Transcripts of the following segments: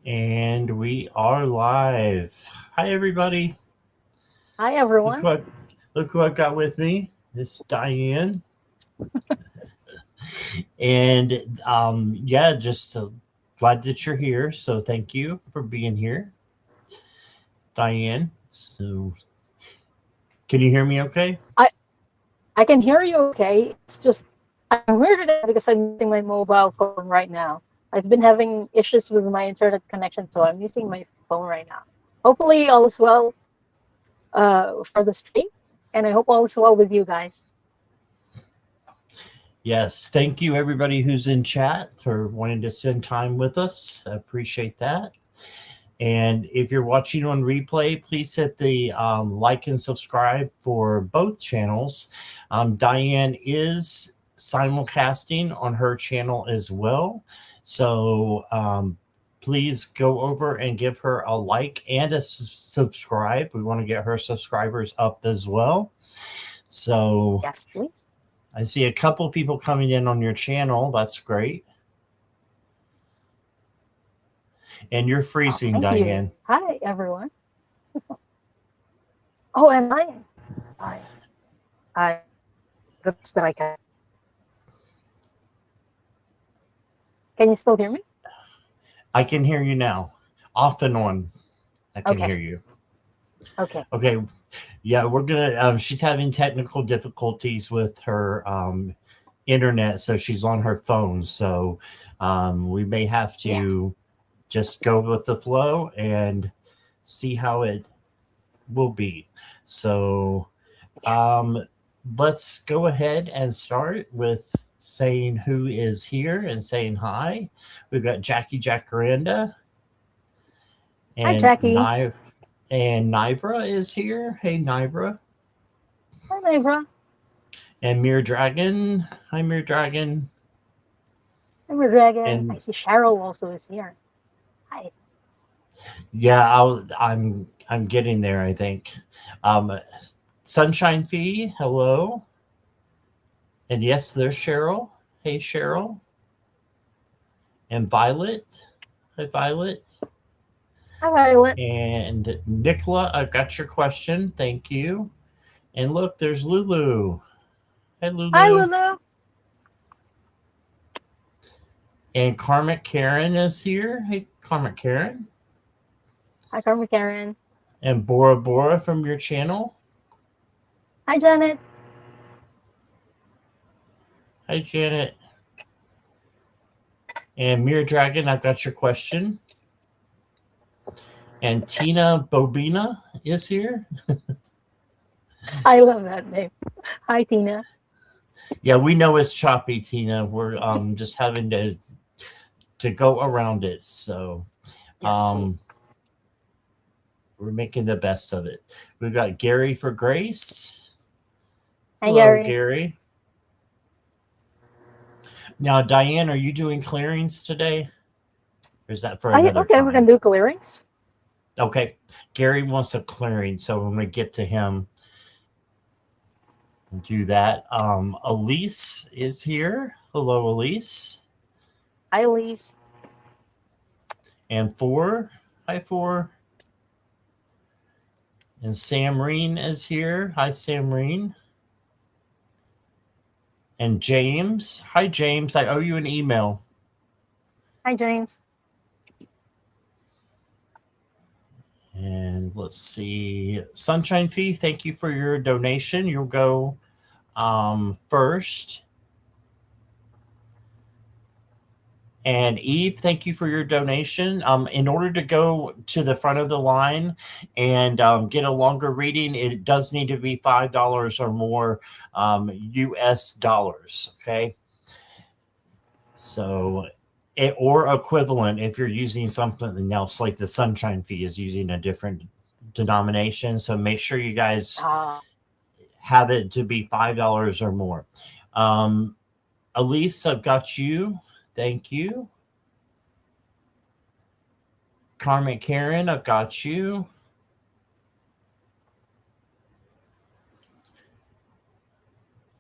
And we are live. Hi, everybody. Hi, Look everyone. who, I, look who I've got with me. It's Diane. And yeah, just glad that you're here. So thank you for being here, Diane. So can you hear me okay? I I can hear you okay. It's just I'm here today because I'm using my mobile phone right now. I've been having issues with my internet connection, so I'm using my phone right now. Hopefully, all is well for the stream, and I hope all is well with you guys. Yes. Thank you, everybody who's in chat for wanting to spend time with us. I appreciate that. And if you're watching on replay, please hit the like and subscribe for both channels. Diane is simulcasting on her channel as well. So please go over and give her a like and a subscribe. We want to get her subscribers up as well. So Yes, please. I see a couple people coming in on your channel. That's great. And you're Oh, freezing, thank you. Diane. Hi, everyone. Oh, am I? Sorry. I the best that I can. Can you still hear me? I can hear you now. Off and on, I can Okay. hear you. Okay. Okay, yeah, we're gonna. She's having technical difficulties with her internet, so she's on her phone. So we may have Yeah. to just go with the flow and see how it will be. So Yes. let's go ahead and start with saying who is here and saying hi. We've got Jackie Jacaranda Hi, and Jackie. Nivra is here. Hey, Nivra. Hi, Nivra. And Mere Dragon. Hi, Mere Dragon. I'm a dragon. I And see Cheryl also is here. Hi. yeah, I'm getting there. I think. Um, Sunshine Fee. Hello. And yes, there's Cheryl. Hey, Cheryl. And Violet. Hi, Violet. Hi, Violet. And Nicola, I've got your question. Thank you. And look, there's Lulu. Hey, Hi, Lulu. Lulu. And Karmic Karen is here. Hey, Karmic Karen. Hi, Carmen Karen. And Bora Bora from your channel. Hi, Janet. Hi, Janet. And Mirror Dragon, I've got your question. And Tina Bobina is here. I love that name. Hi, Tina. Yeah, we know it's choppy, Tina. We're just having to go around it. So Yes, please. um we're making the best of it. We've got Gary for Grace. Hi, Hello, Gary. Gary. Now, Diane, are you doing clearings today? Or is that for another Okay, we can time? do clearings. Okay. Gary wants a clearing, so when we get to him, we'll do that. Elise is here. Hello, Elise. Hi, Elise. And four. Hi, four. And Samreen is here. Hi, Samreen. And James. Hi, James. I owe you an email. Hi, James. And let's see. Sunshine Fee, thank you for your donation. You'll go first. And Eve, thank you for your donation. In order to go to the front of the line and get a longer reading, it does need to be $5 or more US dollars. Okay. So, or equivalent if you're using something else, like the Sunshine Fee is using a different denomination. So make sure you guys Uh, have it to be $5 or more. Um, Elise, I've got you. Thank you. Carmen Karen, I've got you.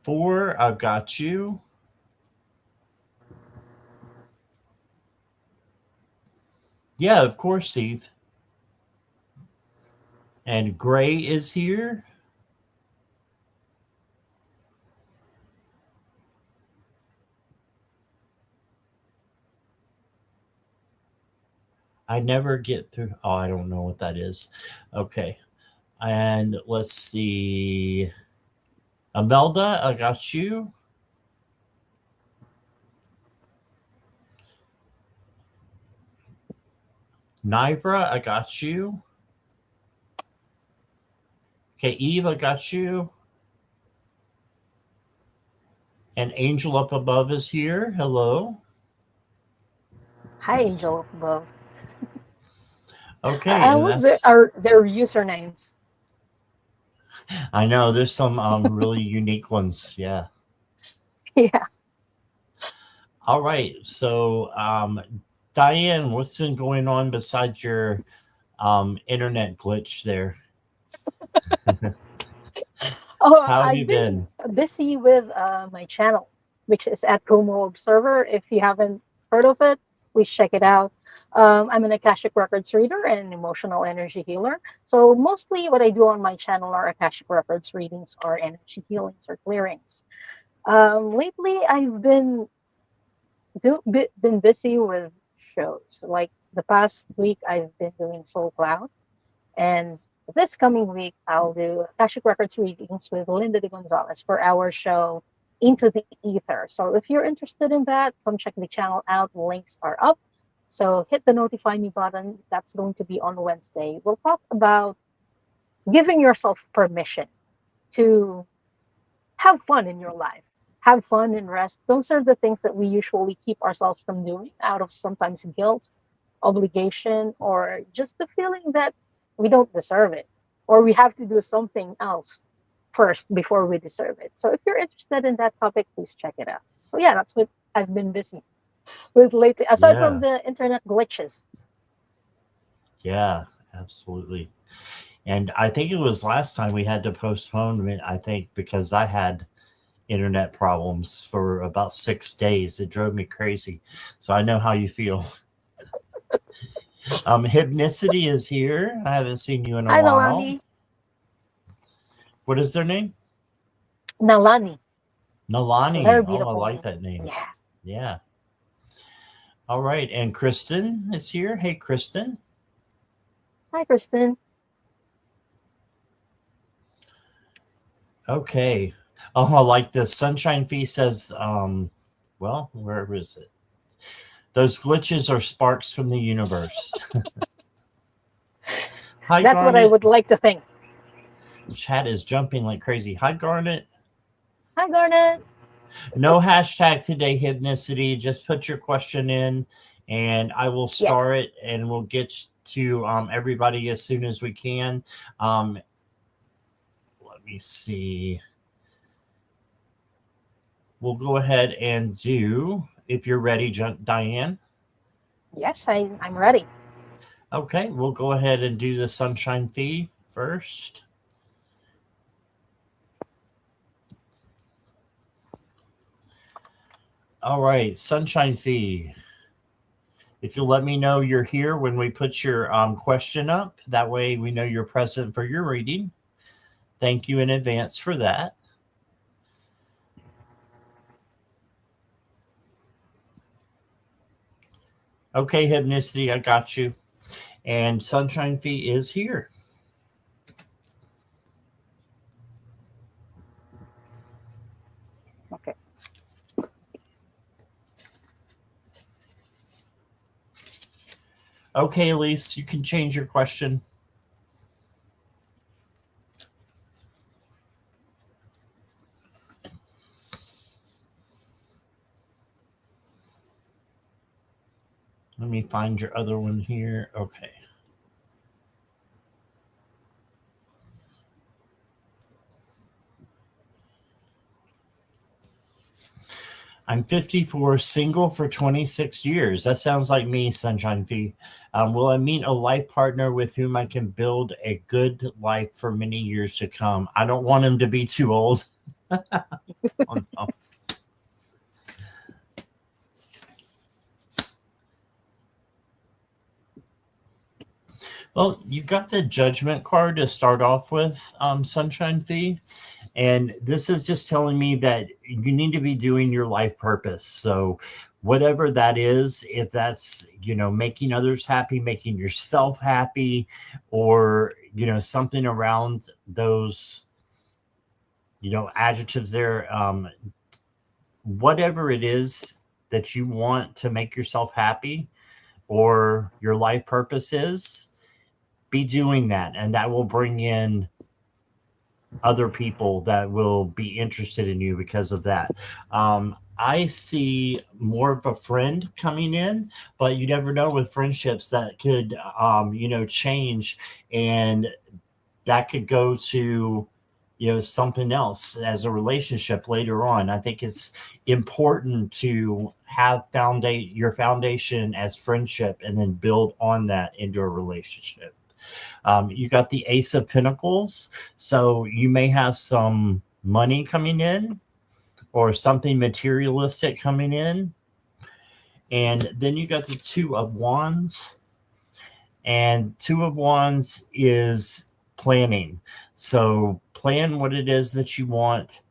Four, I've got you. Yeah, of course, Steve. And Gray is here. I never get through. Oh, I don't know what that is. Okay. And let's see. Amelda, I got you. Nivra, I got you. Okay, Eve, I got you. And Angel up above is here. Hello. Hi, Angel up above. Okay, I and love that's their usernames. I know there's some really unique ones. Yeah. Yeah. All right. So Diane, what's been going on besides your internet glitch there? Oh, How have you I've been been? busy with my channel, which is at Como Observer. If you haven't heard of it, please check it out. I'm an Akashic Records reader and an emotional energy healer. So mostly what I do on my channel are Akashic Records readings or energy healings or clearings. Lately, I've been busy with shows. Like the past week, I've been doing Soul Cloud. And this coming week, I'll do Akashic Records readings with Linda de Gonzalez for our show Into the Ether. So if you're interested in that, come check the channel out. Links are up. So hit the notify me button. That's going to be on Wednesday. We'll talk about giving yourself permission to have fun in your life, have fun and rest. Those are the things that we usually keep ourselves from doing out of sometimes guilt, obligation, or just the feeling that we don't deserve it, or we have to do something else first before we deserve it. So if you're interested in that topic, please check it out. So yeah, that's what I've been busy with lately, aside from Yeah. the internet glitches. Yeah, absolutely. And I think it was last time we had to postpone it, I think, because I had internet problems for about 6 days. It drove me crazy. So I know how you feel. Hypnicity is here. I haven't seen you in a Hi, while. Nalani. What is their name? Nalani. It's a Nalani. very Oh, I beautiful like name. that name. Yeah. Yeah. All right. And Kristen is here. Hey, Kristen. Hi, Kristen. Okay. Oh, I like this. Sunshine Fee says, well, where is it? Those glitches are sparks from the universe. Hi, That's what I Garnet. would like to think. Chat is jumping like crazy. Hi, Garnet. Hi, Garnet. No hashtag today, Hypnicity. Just put your question in and I will Yeah. start it and we'll get to everybody as soon as we can. Let me see. We'll go ahead and do, if you're ready, Diane. Yes, I'm ready. Okay, we'll go ahead and do the Sunshine Fee first. All right, Sunshine Fee. If you'll let me know you're here when we put your question up, that way we know you're present for your reading. Thank you in advance for that. Okay, Hypnicity, I got you. And Sunshine Fee is here. Okay. Okay, Elise, you can change your question. Let me find your other one here. Okay. I'm 54, single for 26 years. That sounds like me, Sunshine Fee. Will I meet a life partner with whom I can build a good life for many years to come? I don't want him to be too old. Oh, no. Well, you got the judgment card to start off with, Sunshine Fee. And this is just telling me that you need to be doing your life purpose. So, whatever that is, if that's, making others happy, making yourself happy, or, something around those, adjectives there, whatever it is that you want to make yourself happy or your life purpose is, be doing that. And that will bring in other people that will be interested in you because of that. I see more of a friend coming in, but you never know with friendships that could, change, and that could go to, something else as a relationship later on. I think it's important to have your foundation as friendship and then build on that into a relationship. You got the Ace of Pentacles. So you may have some money coming in or something materialistic coming in. And then you got the Two of Wands. And Two of Wands is planning. So plan what it is that you want,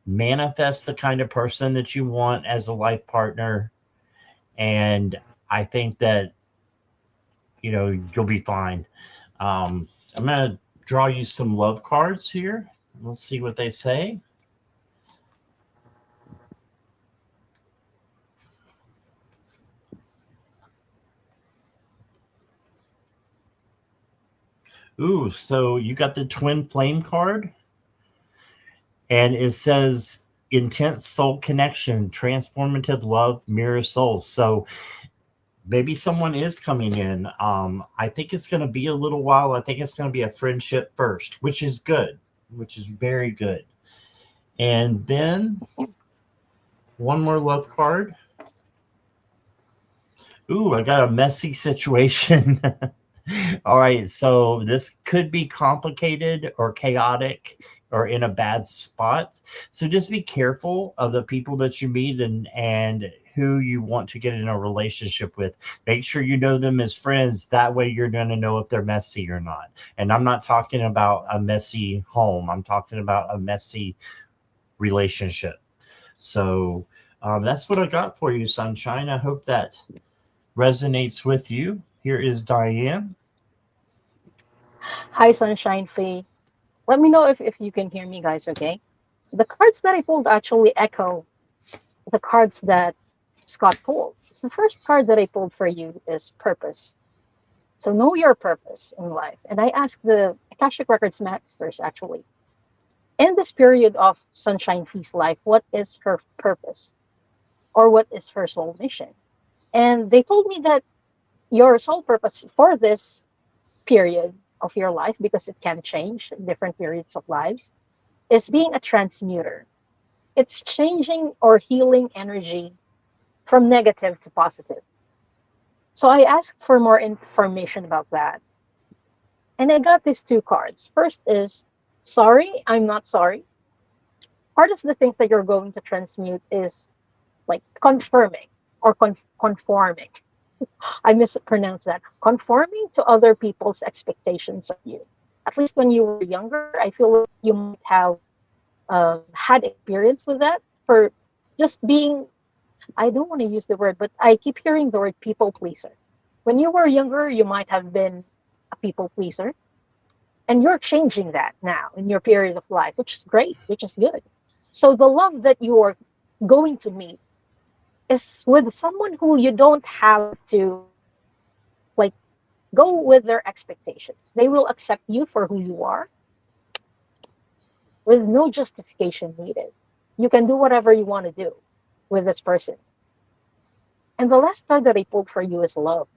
manifest the kind of person that you want as a life partner. And I think that, you'll be fine. I'm going to draw you some love cards here. Let's see what they say. Ooh, so you got the Twin Flame card, and it says intense soul connection, transformative love, mirror souls. So maybe someone is coming in. I think it's going to be a little while. I think it's going to be a friendship first, which is good, which is very good. And then one more love card. Ooh, I got a messy situation. All right, so this could be complicated or chaotic or in a bad spot. So just be careful of the people that you meet and who you want to get in a relationship with. Make sure you know them as friends. That way you're going to know if they're messy or not. And I'm not talking about a messy home. I'm talking about a messy relationship. So that's what I got for you, Sunshine. I hope that resonates with you. Here is Diane. Hi, Sunshine Fee. Let me know if you can hear me, guys, okay? The cards that I pulled actually echo the cards that Scott pulled. So the first card that I pulled for you is purpose. So know your purpose in life. And I asked the Akashic Records Masters actually, in this period of Sunshine Fee's life, what is her purpose or what is her soul mission? And they told me that your soul purpose for this period of your life, because it can change in different periods of lives, is being a transmuter. It's changing or healing energy from negative to positive. So I asked for more information about that. And I got these two cards. First is sorry, I'm not sorry. Part of the things that you're going to transmute is like confirming or conforming. I mispronounced that. Conforming to other people's expectations of you. At least when you were younger, I feel like you might have had experience with that for just being, I don't want to use the word, but I keep hearing the word people pleaser. When you were younger, you might have been a people pleaser, and you're changing that now in your period of life, which is great, which is good. So the love that you are going to meet is with someone who you don't have to like go with their expectations. They will accept you for who you are with no justification needed. You can do whatever you want to do with this person. And the last card that I pulled for you is love.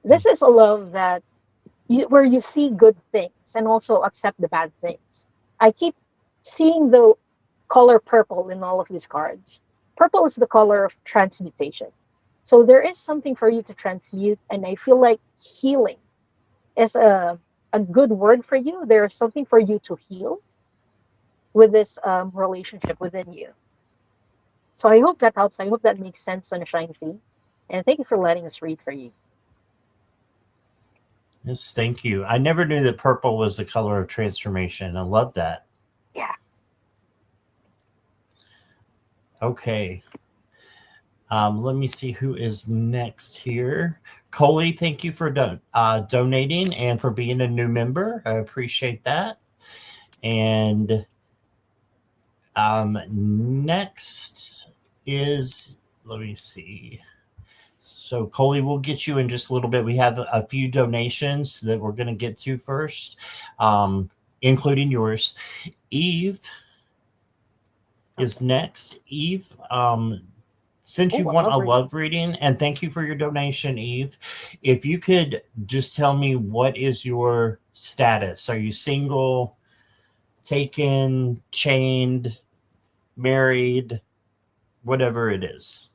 This is a love that where you see good things and also accept the bad things. I keep seeing the color purple in all of these cards. Purple is the color of transmutation. So there is something for you to transmute, and I feel like healing is a good word for you. There is something for you to heal with this relationship within you. So I hope that helps. I hope that makes sense, Sunshine Fee. And thank you for letting us read for you. Yes, thank you. I never knew that purple was the color of transformation. I love that. Yeah. Okay. Let me see who is next here. Coley, thank you for donating and for being a new member. I appreciate that. And next is, let me see. So Coley, we'll get you in just a little bit. We have a few donations that we're going to get to first, including yours. Eve is next. Eve, since you want a love reading, and thank you for your donation, Eve, if you could just tell me what is your status? Are you single, taken, chained, married, whatever it is?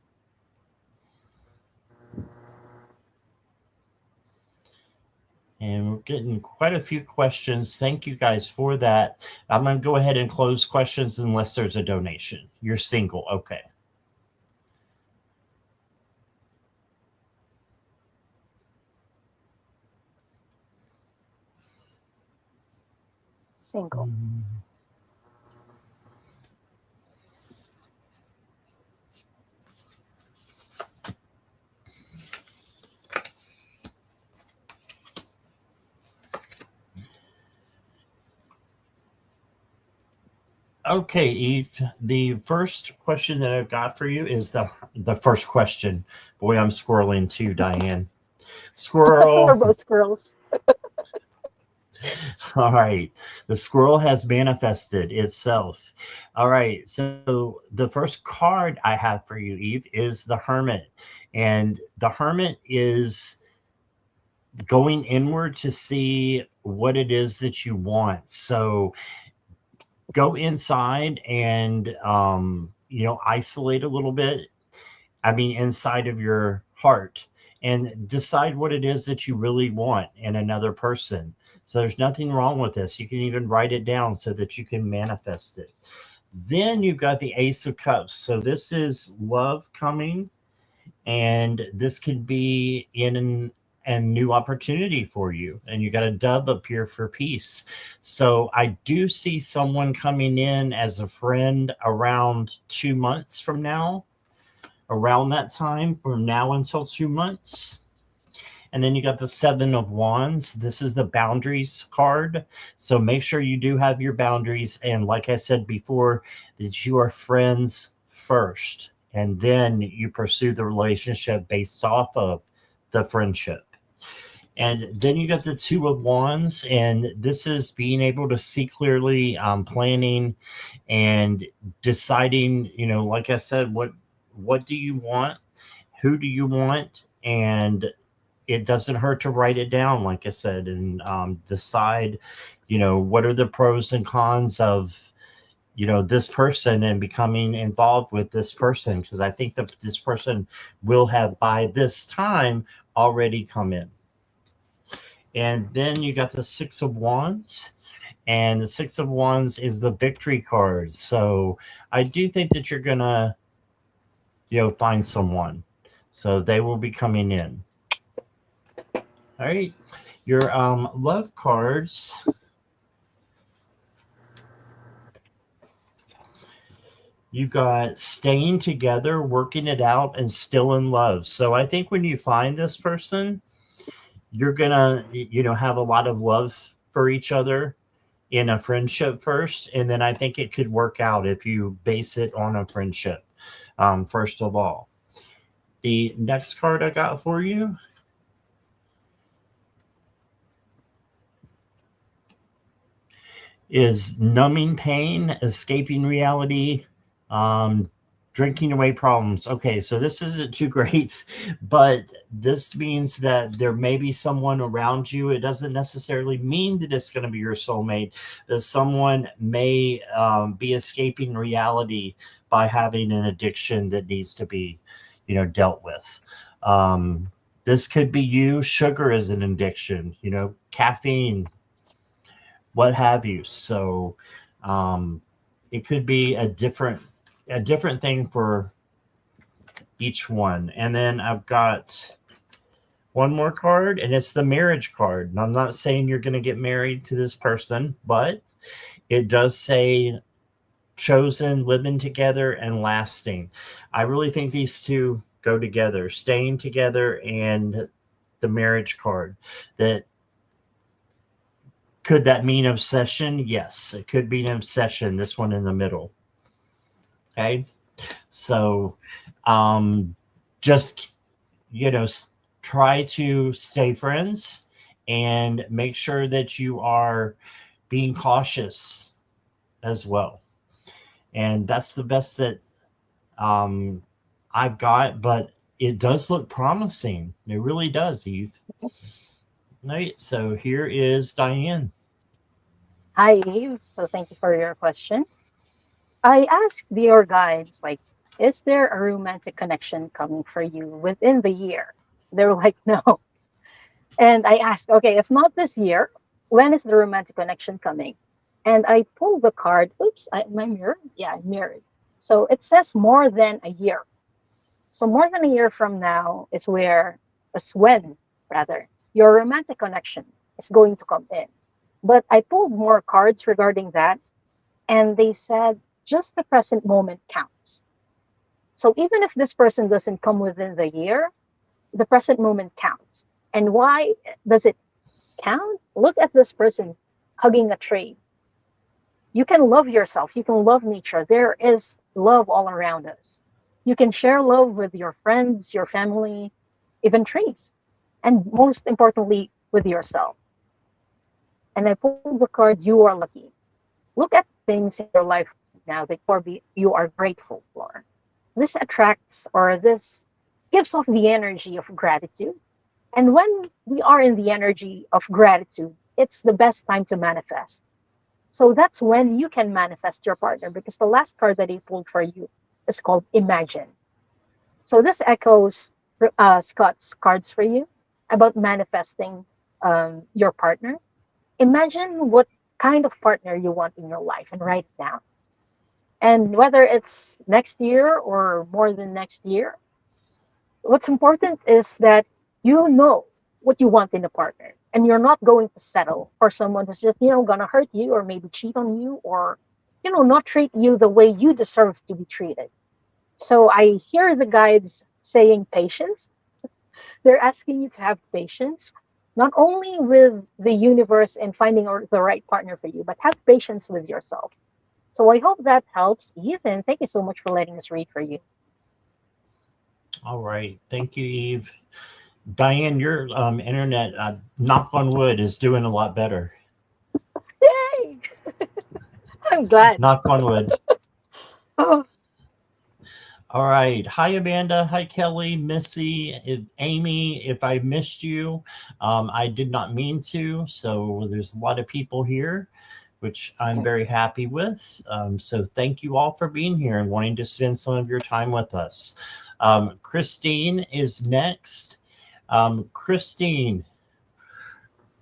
And we're getting quite a few questions. Thank you guys for that. I'm going to go ahead and close questions unless there's a donation. You're single. Okay. Single. Okay, Eve, the first question that I've got for you is the first question. Boy, I'm squirreling too, Diane. Squirrel. We're both squirrels. All right. The squirrel has manifested itself. All right. So the first card I have for you, Eve, is the Hermit. And the Hermit is going inward to see what it is that you want. So go inside and isolate a little bit. I mean, inside of your heart, and decide what it is that you really want in another person. So there's nothing wrong with this. You can even write it down so that you can manifest it. Then you've got the Ace of Cups. So this is love coming, and this could be in a new opportunity for you. And you got a dove up here for peace. So I do see someone coming in as a friend around 2 months from now, around that time, from now until 2 months. And then you got the Seven of Wands. This is the boundaries card. So make sure you do have your boundaries. And like I said before, that you are friends first. And then you pursue the relationship based off of the friendship. And then you got the Two of Wands. And this is being able to see clearly, planning and deciding, like I said, what do you want? Who do you want? And it doesn't hurt to write it down, like I said, and decide, what are the pros and cons of, this person and becoming involved with this person. Because I think that this person will have, by this time, already come in. And then you got the Six of Wands. And the Six of Wands is the victory card. So I do think that you're going to, find someone. So they will be coming in. All right, your love cards. You got staying together, working it out, and still in love. So I think when you find this person, you're gonna, have a lot of love for each other in a friendship first, and then I think it could work out if you base it on a friendship. First of all, the next card I got for you is numbing pain, escaping reality, drinking away problems. Okay, so this isn't too great, but this means that there may be someone around you. It doesn't necessarily mean that it's going to be your soulmate. That someone may be escaping reality by having an addiction that needs to be, dealt with. This could be you. Sugar is an addiction, caffeine, what have you. So it could be a different thing for each one. And then I've got one more card, and it's the marriage card. And I'm not saying you're going to get married to this person, but it does say chosen, living together, and lasting. I really think these two go together, staying together and the marriage card. That could that mean obsession? Yes, it could be an obsession. This one in the middle. Okay. So just, try to stay friends and make sure that you are being cautious as well. And that's the best that I've got, but it does look promising. It really does, Eve. Right. So here is Diane. Hi, Eve. So thank you for your question. I asked your guides, like, is there a romantic connection coming for you within the year? They were like, no. And I asked, okay, if not this year, when is the romantic connection coming? And I pulled the card. Oops, am I mirrored? Yeah, I'm mirrored. So it says more than a year. So more than a year from now is when, rather, your romantic connection is going to come in. But I pulled more cards regarding that, and they said just the present moment counts. So even if this person doesn't come within the year, the present moment counts. And why does it count? Look at this person hugging a tree. You can love yourself, you can love nature. There is love all around us. You can share love with your friends, your family, even trees, and most importantly, with yourself. And I pulled the card, you are lucky. Look at things in your life now that you are grateful for. This attracts, or this gives off the energy of gratitude. And when we are in the energy of gratitude, it's the best time to manifest. So that's when you can manifest your partner, because the last card that he pulled for you is called Imagine. So this echoes Scott's cards for you about manifesting your partner. Imagine what kind of partner you want in your life and write it down. And whether it's next year or more than next year, what's important is that you know what you want in a partner, and you're not going to settle for someone who's just, gonna hurt you or maybe cheat on you, or, not treat you the way you deserve to be treated. So I hear the guides saying patience. They're asking you to have patience, not only with the universe and finding the right partner for you, but have patience with yourself. So I hope that helps, Eve, and thank you so much for letting us read for you. All right. Thank you, Eve. Diane, your internet, knock on wood, is doing a lot better. Yay! I'm glad. Knock on wood. Oh. All right. Hi, Amanda. Hi, Kelly, Missy, Amy. If I missed you, I did not mean to. So there's a lot of people here, which I'm very happy with. So thank you all for being here and wanting to spend some of your time with us. Christine is next. Christine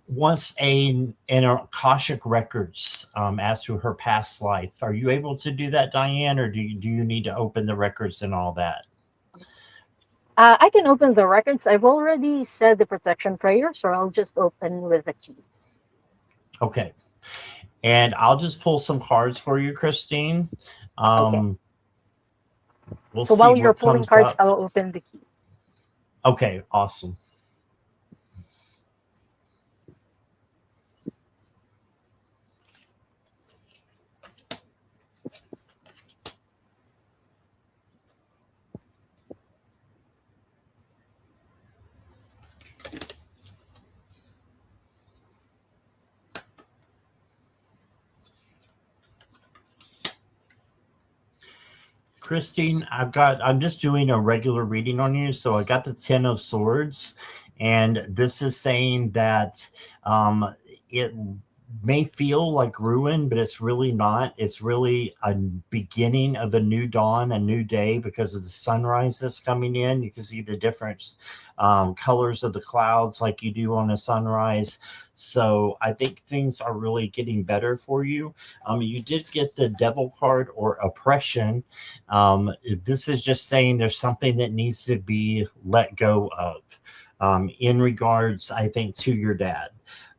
wants an Akashic records as to her past life. Are you able to do that, Diane, or do you need to open the records and all that? I can open the records. I've already said the protection prayer, so I'll just open with the key. Okay. And I'll just pull some cards for you, Christine. Okay. We'll so see while you're pulling cards, up. I'll open the key. Okay, awesome. Christine, I'm just doing a regular reading on you. So I got the 10 of Swords, and this is saying that it may feel like ruin, but it's really not. It's really a beginning of a new dawn, a new day, because of the sunrise that's coming in. You can see the different colors of the clouds like you do on a sunrise. So I think things are really getting better for you. You did get the Devil card, or oppression. This is just saying there's something that needs to be let go of. in regards, I think, to your dad.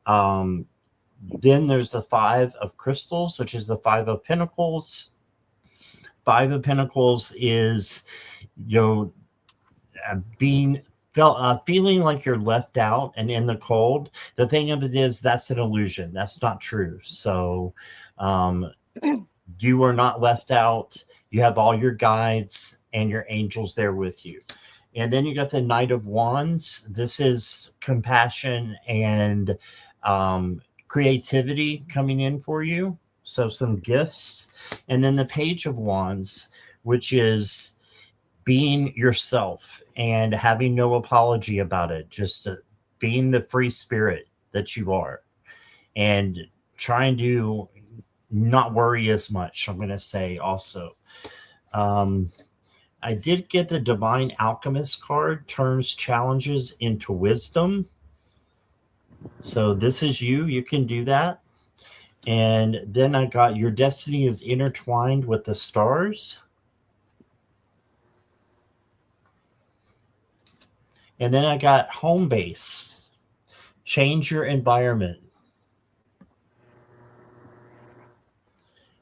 Then there's the Five of Crystals, which is the Five of Pentacles. Five of Pentacles is, you know, feeling like you're left out and in the cold. The thing of it is, that's an illusion. That's not true. So you are not left out. You have all your guides and your angels there with you. And then you got the Knight of Wands. This is compassion and creativity coming in for you. So some gifts. And then the Page of Wands, which is being yourself and having no apology about it, just being the free spirit that you are and trying to not worry as much, I'm going to say also. I did get the Divine Alchemist card, turns challenges into wisdom. So this is you. You can do that. And then I got your destiny is intertwined with the stars. And then I got home base. Change your environment.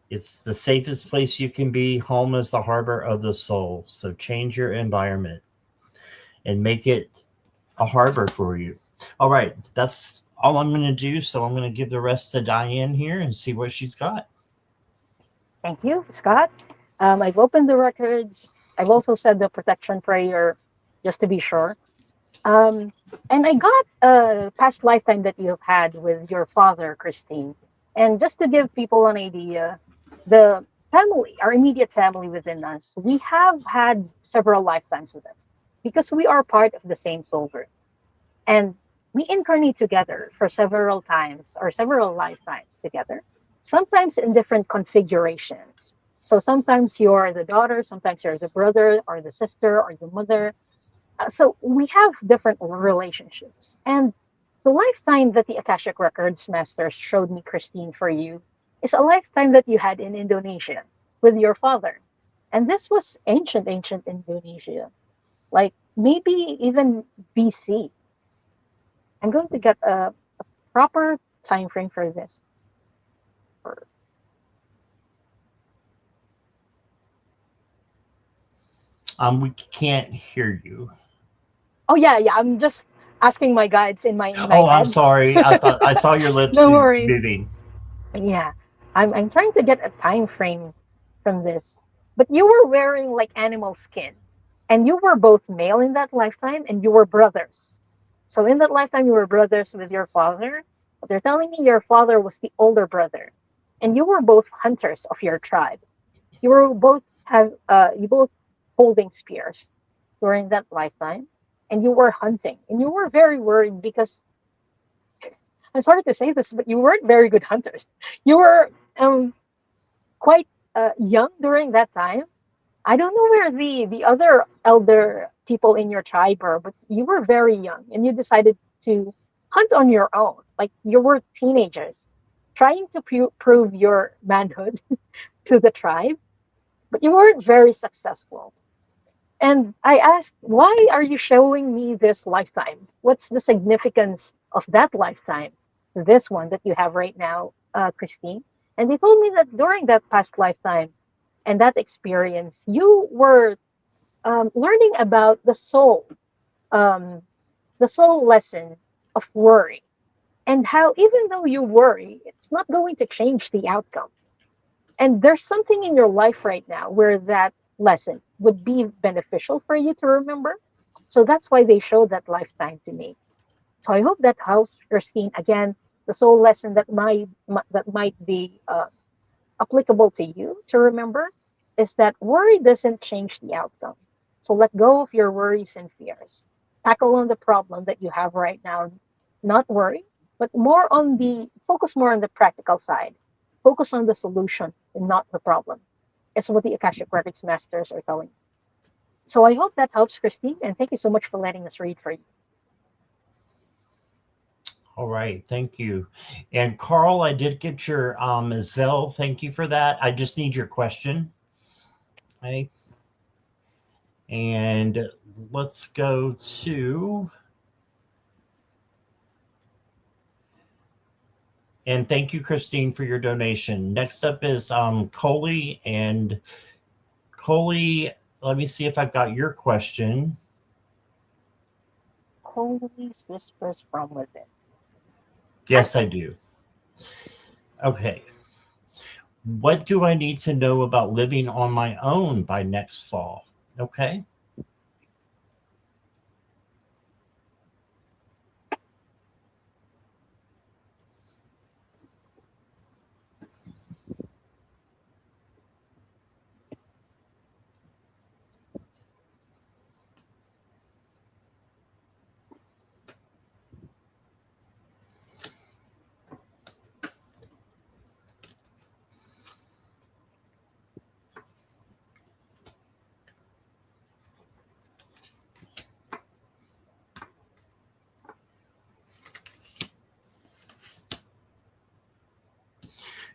It's the safest place you can be. Home is the harbor of the soul. So change your environment and make it a harbor for you. All right. That's all I'm going to do. So I'm going to give the rest to Diane here and see what she's got. Thank you, Scott. I've opened the records. I've also said the protection prayer just to be sure. And I got a past lifetime that you've had with your father, Christine. And just to give people an idea, the family, our immediate family within us, we have had several lifetimes with them because we are part of the same soul group. And we incarnate together for several times or several lifetimes together, sometimes in different configurations. So sometimes you're the daughter, sometimes you're the brother or the sister or the mother. So we have different relationships. And the lifetime that the Akashic Records Masters showed me, Christine, for you, is a lifetime that you had in Indonesia with your father. And this was ancient Indonesia, like maybe even BC. I'm going to get a proper time frame for this. We can't hear you. Oh yeah. I'm just asking my guides in my Oh, head. I'm sorry. I thought I saw your lips No worries. moving. Yeah, I'm trying to get a time frame from this. But you were wearing like animal skin, and you were both male in that lifetime, and you were brothers. So in that lifetime, you were brothers with your father. But they're telling me your father was the older brother, and you were both hunters of your tribe. You both holding spears during that lifetime, and you were hunting, and you were very worried because I'm sorry to say this, but you weren't very good hunters. You were quite young during that time. I don't know where the other elder people in your tribe are, but you were very young and you decided to hunt on your own. Like you were teenagers trying to prove your manhood to the tribe, but you weren't very successful. And I asked, why are you showing me this lifetime? What's the significance of that lifetime to this one that you have right now, Christine? And they told me that during that past lifetime and that experience, you were learning about the soul lesson of worry, and how even though you worry, it's not going to change the outcome. And there's something in your life right now where that lesson would be beneficial for you to remember. So that's why they showed that lifetime to me. So I hope that helps, Christine. Again, the soul lesson that might be applicable to you to remember is that worry doesn't change the outcome. So let go of your worries and fears. Tackle on the problem that you have right now. Not worry, but focus more on the practical side. Focus on the solution and not the problem. Is what the Akashic Records Masters are telling you. So I hope that helps, Christine, and thank you so much for letting us read for you. All right, thank you. And Carl, I did get your Zelle. Thank you for that. I just need your question. Okay. And let's go to And thank you, Christine, for your donation. Next up is Coley. And Coley, let me see if I've got your question. Coley's whispers from within. Yes, I do. Okay. What do I need to know about living on my own by next fall? Okay.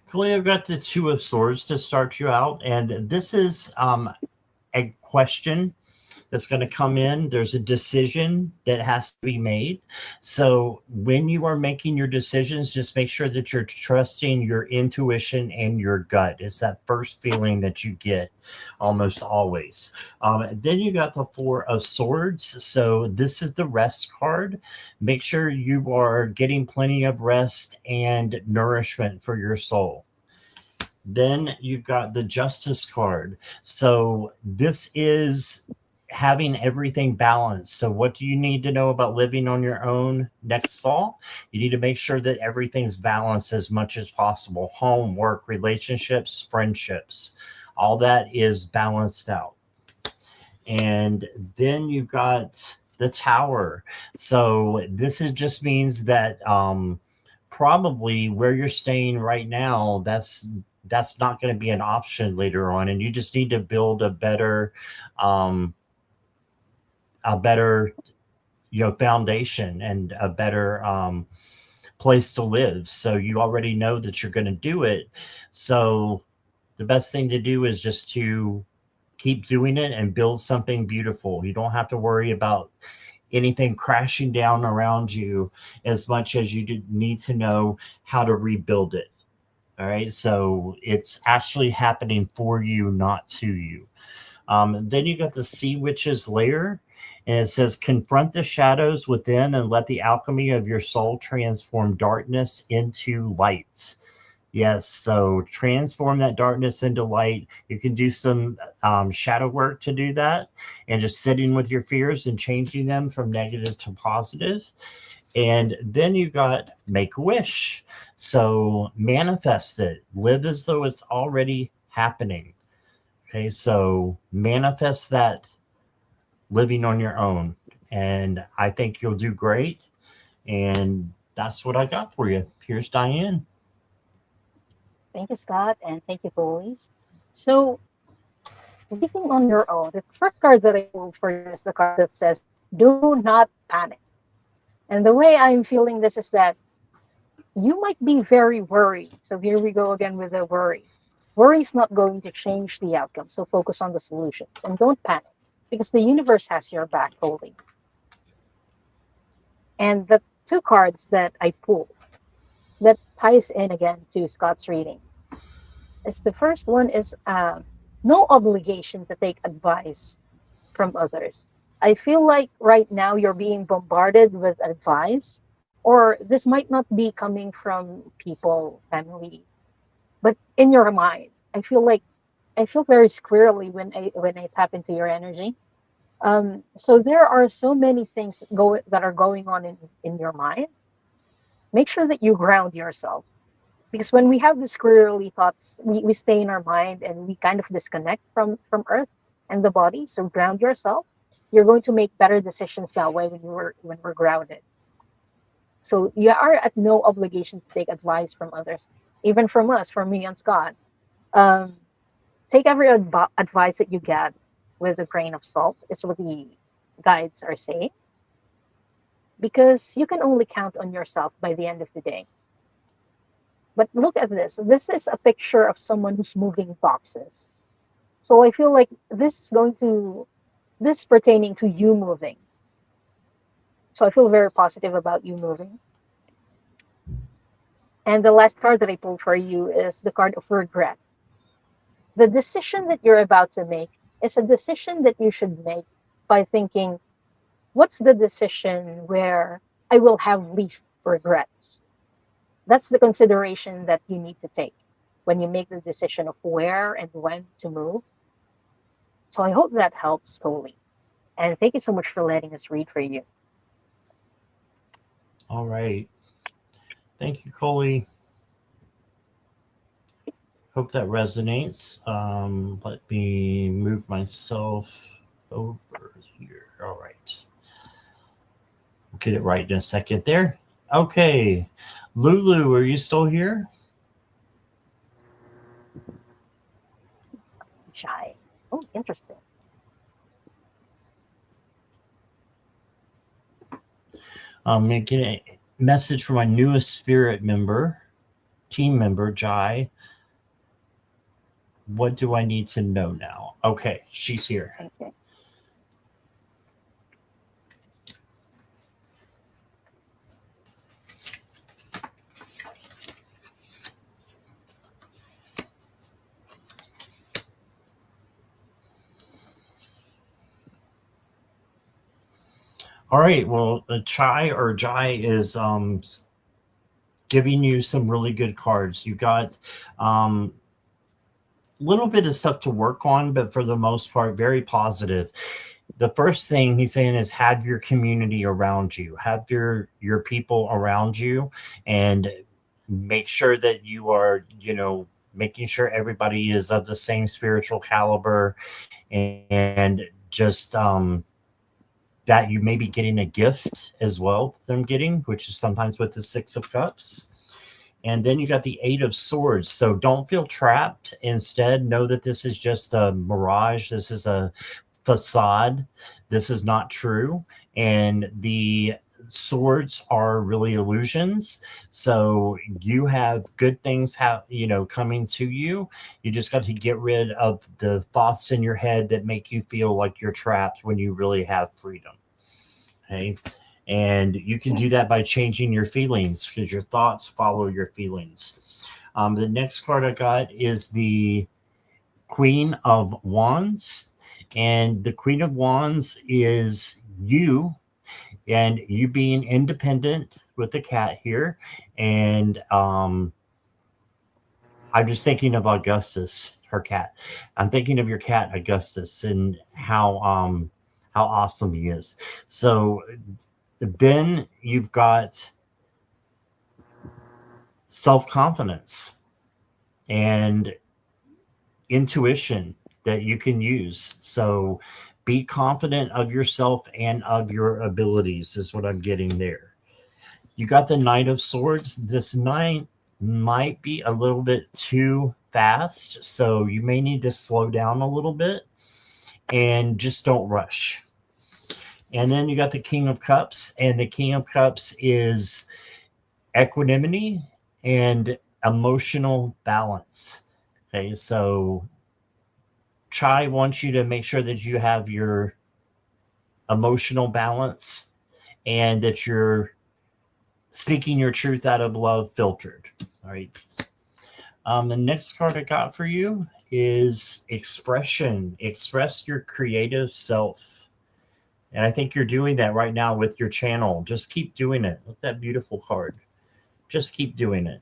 Coley, I've got the Two of Swords to start you out. And this is a question that's going to come in. There's a decision that has to be made. So when you are making your decisions, just make sure that you're trusting your intuition and your gut. It's that first feeling that you get almost always. Then you got the Four of Swords. So this is the rest card. Make sure you are getting plenty of rest and nourishment for your soul. Then you've got the Justice card. So this is having everything balanced. So what do you need to know about living on your own next fall? You need to make sure that everything's balanced as much as possible. Home, work, relationships, friendships, all that is balanced out. And then you've got the Tower. So this is just means that probably where you're staying right now, that's not going to be an option later on, and you just need to build a better foundation and a better place to live. So you already know that you're going to do it. So the best thing to do is just to keep doing it and build something beautiful. You don't have to worry about anything crashing down around you as much as you need to know how to rebuild it. All right. So it's actually happening for you, not to you. Then you got the Sea Witch's Lair. And it says, confront the shadows within and let the alchemy of your soul transform darkness into light. Yes. So transform that darkness into light. You can do some shadow work to do that, and just sitting with your fears and changing them from negative to positive. And then you got make a wish. So manifest it. Live as though it's already happening. Okay, so manifest that living on your own. And I think you'll do great. And that's what I got for you. Here's Diane. Thank you, Scott, and thank you, Police. So, living on your own, the first card that I pulled for you is the card that says, do not panic. And the way I'm feeling this is that you might be very worried. So here we go again with a worry. Worry is not going to change the outcome. So focus on the solutions and don't panic because the universe has your back, holding. And the two cards that I pulled that ties in again to Scott's reading is the first one is no obligation to take advice from others. I feel like right now you're being bombarded with advice, or this might not be coming from people, family, but in your mind. I feel very squarely when I tap into your energy. So there are so many things that are going on in your mind. Make sure that you ground yourself because when we have the squirrely thoughts, we stay in our mind and we kind of disconnect from Earth and the body. So ground yourself. You're going to make better decisions that way when we're grounded. So you are at no obligation to take advice from others, even from us, from me and Scott. Um, take every advice that you get with a grain of salt, is what the guides are saying, because you can only count on yourself by the end of the day. But look at this. This is a picture of someone who's moving boxes. So I feel like this is pertaining to you moving. So I feel very positive about you moving. And the last card that I pulled for you is the card of regret. The decision that you're about to make is a decision that you should make by thinking, what's the decision where I will have least regrets? That's the consideration that you need to take when you make the decision of where and when to move. So I hope that helps, Coley. And thank you so much for letting us read for you. All right. Thank you, Coley. Hope that resonates. Let me move myself over here. All right. We'll get it right in a second there. Okay. Lulu, are you still here? Shy. Oh, interesting. I'm going to get a message from my newest spirit member, team member, Jai. What do I need to know now? Okay, she's here. Okay. All right. Well, Chai or Jai is giving you some really good cards. You got little bit of stuff to work on, but for the most part, very positive. The first thing he's saying is have your community around you, have your people around you, and make sure that you are, making sure everybody is of the same spiritual caliber, and just that you may be getting a gift as well, them getting, which is sometimes with the Six of Cups. And then you got the Eight of Swords. So don't feel trapped. Instead, know that this is just a mirage. This is a facade. This is not true. And the swords are really illusions. So you have good things coming to you. You just got to get rid of the thoughts in your head that make you feel like you're trapped when you really have freedom. Okay. And you can do that by changing your feelings, because your thoughts follow your feelings. The next card I got is the Queen of Wands. And the Queen of Wands is you, and you being independent with the cat here. And I'm just thinking of Augustus, her cat. I'm thinking of your cat, Augustus, and how awesome he is. So then you've got self-confidence and intuition that you can use. So be confident of yourself and of your abilities is what I'm getting there. You got the Knight of Swords. This knight might be a little bit too fast, so you may need to slow down a little bit and just don't rush. And then you got the King of Cups, and the King of Cups is equanimity and emotional balance. Okay, so Chai wants you to make sure that you have your emotional balance and that you're speaking your truth out of love filtered. All right. The next card I got for you is expression. Express your creative self. And I think you're doing that right now with your channel. Just keep doing it. Look at that beautiful card. Just keep doing it.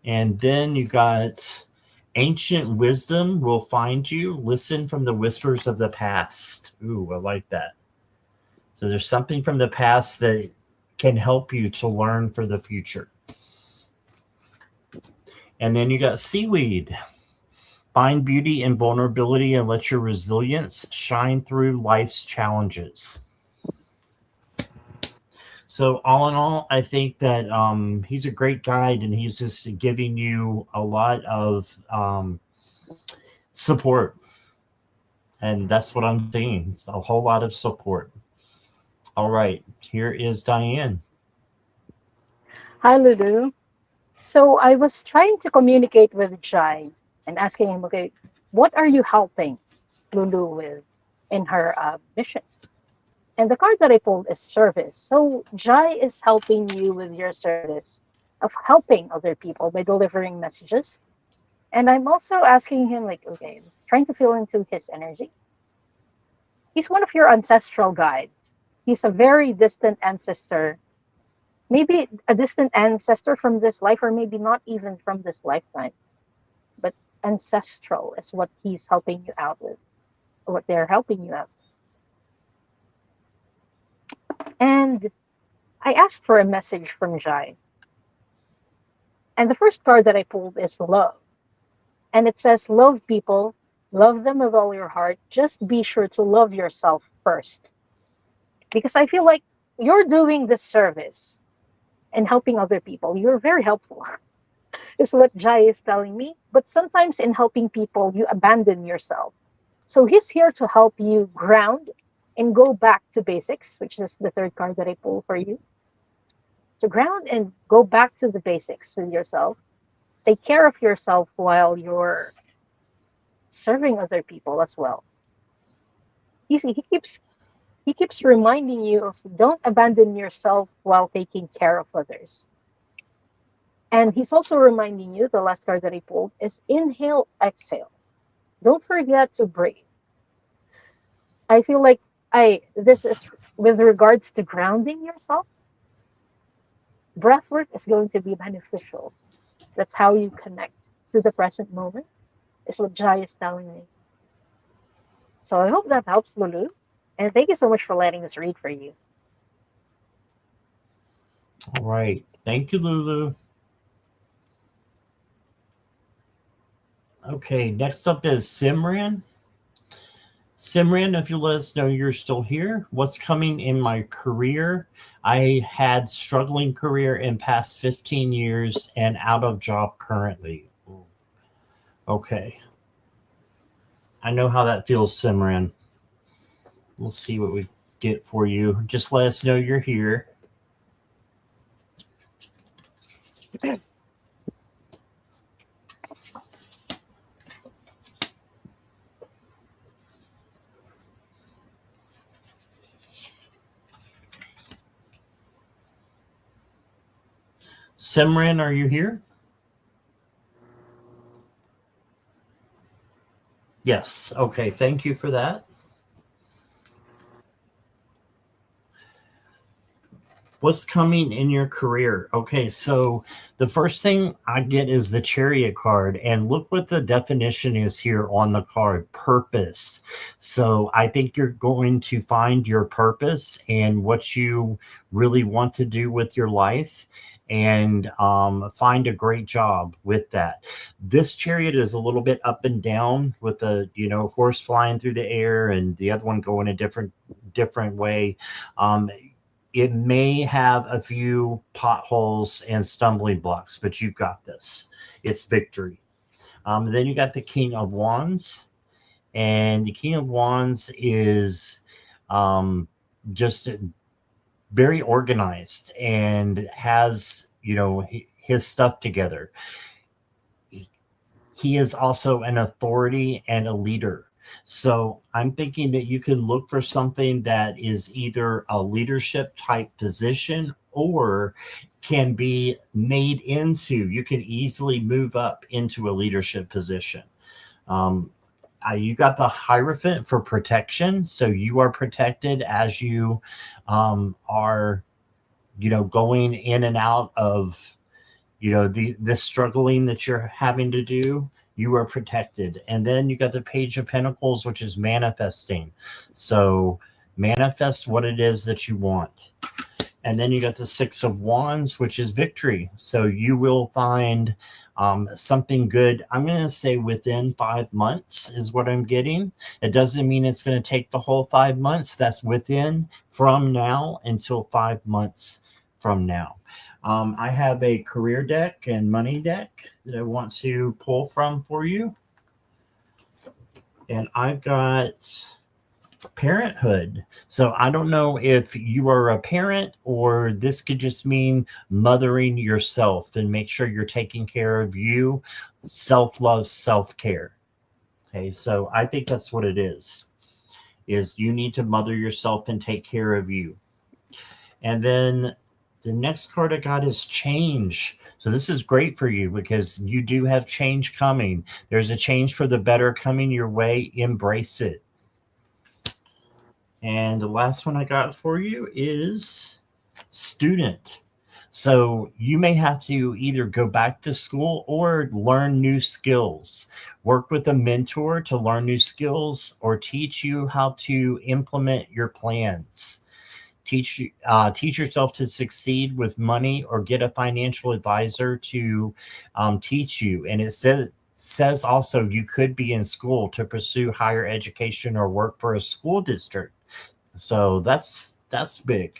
And then you got ancient wisdom will find you. Listen from the whispers of the past. Ooh, I like that. So there's something from the past that can help you to learn for the future. And then you got seaweed. Find beauty in vulnerability and let your resilience shine through life's challenges. So all in all, I think that he's a great guide, and he's just giving you a lot of support. And that's what I'm seeing. It's a whole lot of support. All right, here is Diane. Hi, Lulu. So I was trying to communicate with Jai and asking him, okay, what are you helping Lulu with in her mission? And the card that I pulled is service. So Jai is helping you with your service of helping other people by delivering messages. And I'm also asking him, like, okay, trying to feel into his energy. He's one of your ancestral guides. He's a very distant ancestor, maybe a distant ancestor from this life, or maybe not even from this lifetime, but ancestral is what he's helping you out with, or what they're helping you out. And I asked for a message from Jai. And the first card that I pulled is love. And it says, love people, love them with all your heart. Just be sure to love yourself first. Because I feel like you're doing this service and helping other people. You're very helpful, is what Jai is telling me. But sometimes in helping people, you abandon yourself. So he's here to help you ground and go back to basics, which is the third card that I pull for you. To ground and go back to the basics with yourself. Take care of yourself while you're serving other people as well. You see, he keeps reminding you of don't abandon yourself while taking care of others. And he's also reminding you, the last card that I pulled is inhale, exhale. Don't forget to breathe. I feel like this is with regards to grounding yourself. Breath work is going to be beneficial. That's how you connect to the present moment, is what Jai is telling me. So I hope that helps, Lulu. And thank you so much for letting us read for you. All right. Thank you, Lulu. Okay, next up is Simran. Simran, if you let us know you're still here, what's coming in my career? I had struggling career in past 15 years and out of job currently. Okay. I know how that feels, Simran. We'll see what we get for you. Just let us know you're here. Simran, are you here? Yes. Okay. Thank you for that. What's coming in your career? Okay, so the first thing I get is the Chariot card, and look what the definition is here on the card: purpose. So I think you're going to find your purpose and what you really want to do with your life, and find a great job with that. This Chariot is a little bit up and down with the horse flying through the air and the other one going a different way. It may have a few potholes and stumbling blocks, but you've got this. It's victory. Then you got the King of Wands, and the King of Wands is just very organized and has his stuff together. He is also an authority and a leader. So I'm thinking that you can look for something that is either a leadership type position or can be made into, you can easily move up into a leadership position. You got the Hierophant for protection. So you are protected as you are, going in and out of, the struggling that you're having to do. You are protected. And then you got the Page of Pentacles, which is manifesting. So manifest what it is that you want. And then you got the Six of Wands, which is victory. So you will find something good. I'm going to say within 5 months is what I'm getting. It doesn't mean it's going to take the whole 5 months. That's within from now until 5 months from now. I have a career deck and money deck that I want to pull from for you. And I've got parenthood. So I don't know if you are a parent or this could just mean mothering yourself and make sure you're taking care of you. Self-love, self-care. Okay, so I think that's what it is. is you need to mother yourself and take care of you. And then the next card I got is change. So this is great for you because you do have change coming. There's a change for the better coming your way. Embrace it. And the last one I got for you is student. So you may have to either go back to school or learn new skills. Work with a mentor to learn new skills or teach you how to implement your plans. Teach yourself to succeed with money or get a financial advisor to teach you. And it says also you could be in school to pursue higher education or work for a school district. So that's big.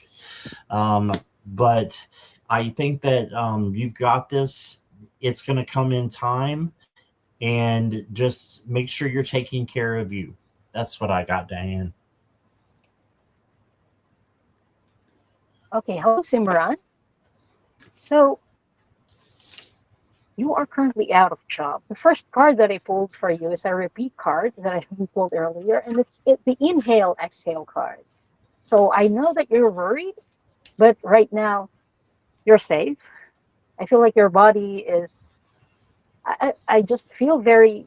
But I think that you've got this. It's going to come in time, and just make sure you're taking care of you. That's what I got, Diane. Okay, hello, Simran. So you are currently out of job. The first card that I pulled for you is a repeat card that I pulled earlier, and it's the inhale exhale card. So I know that you're worried, but right now you're safe. I feel like your body is. I just feel very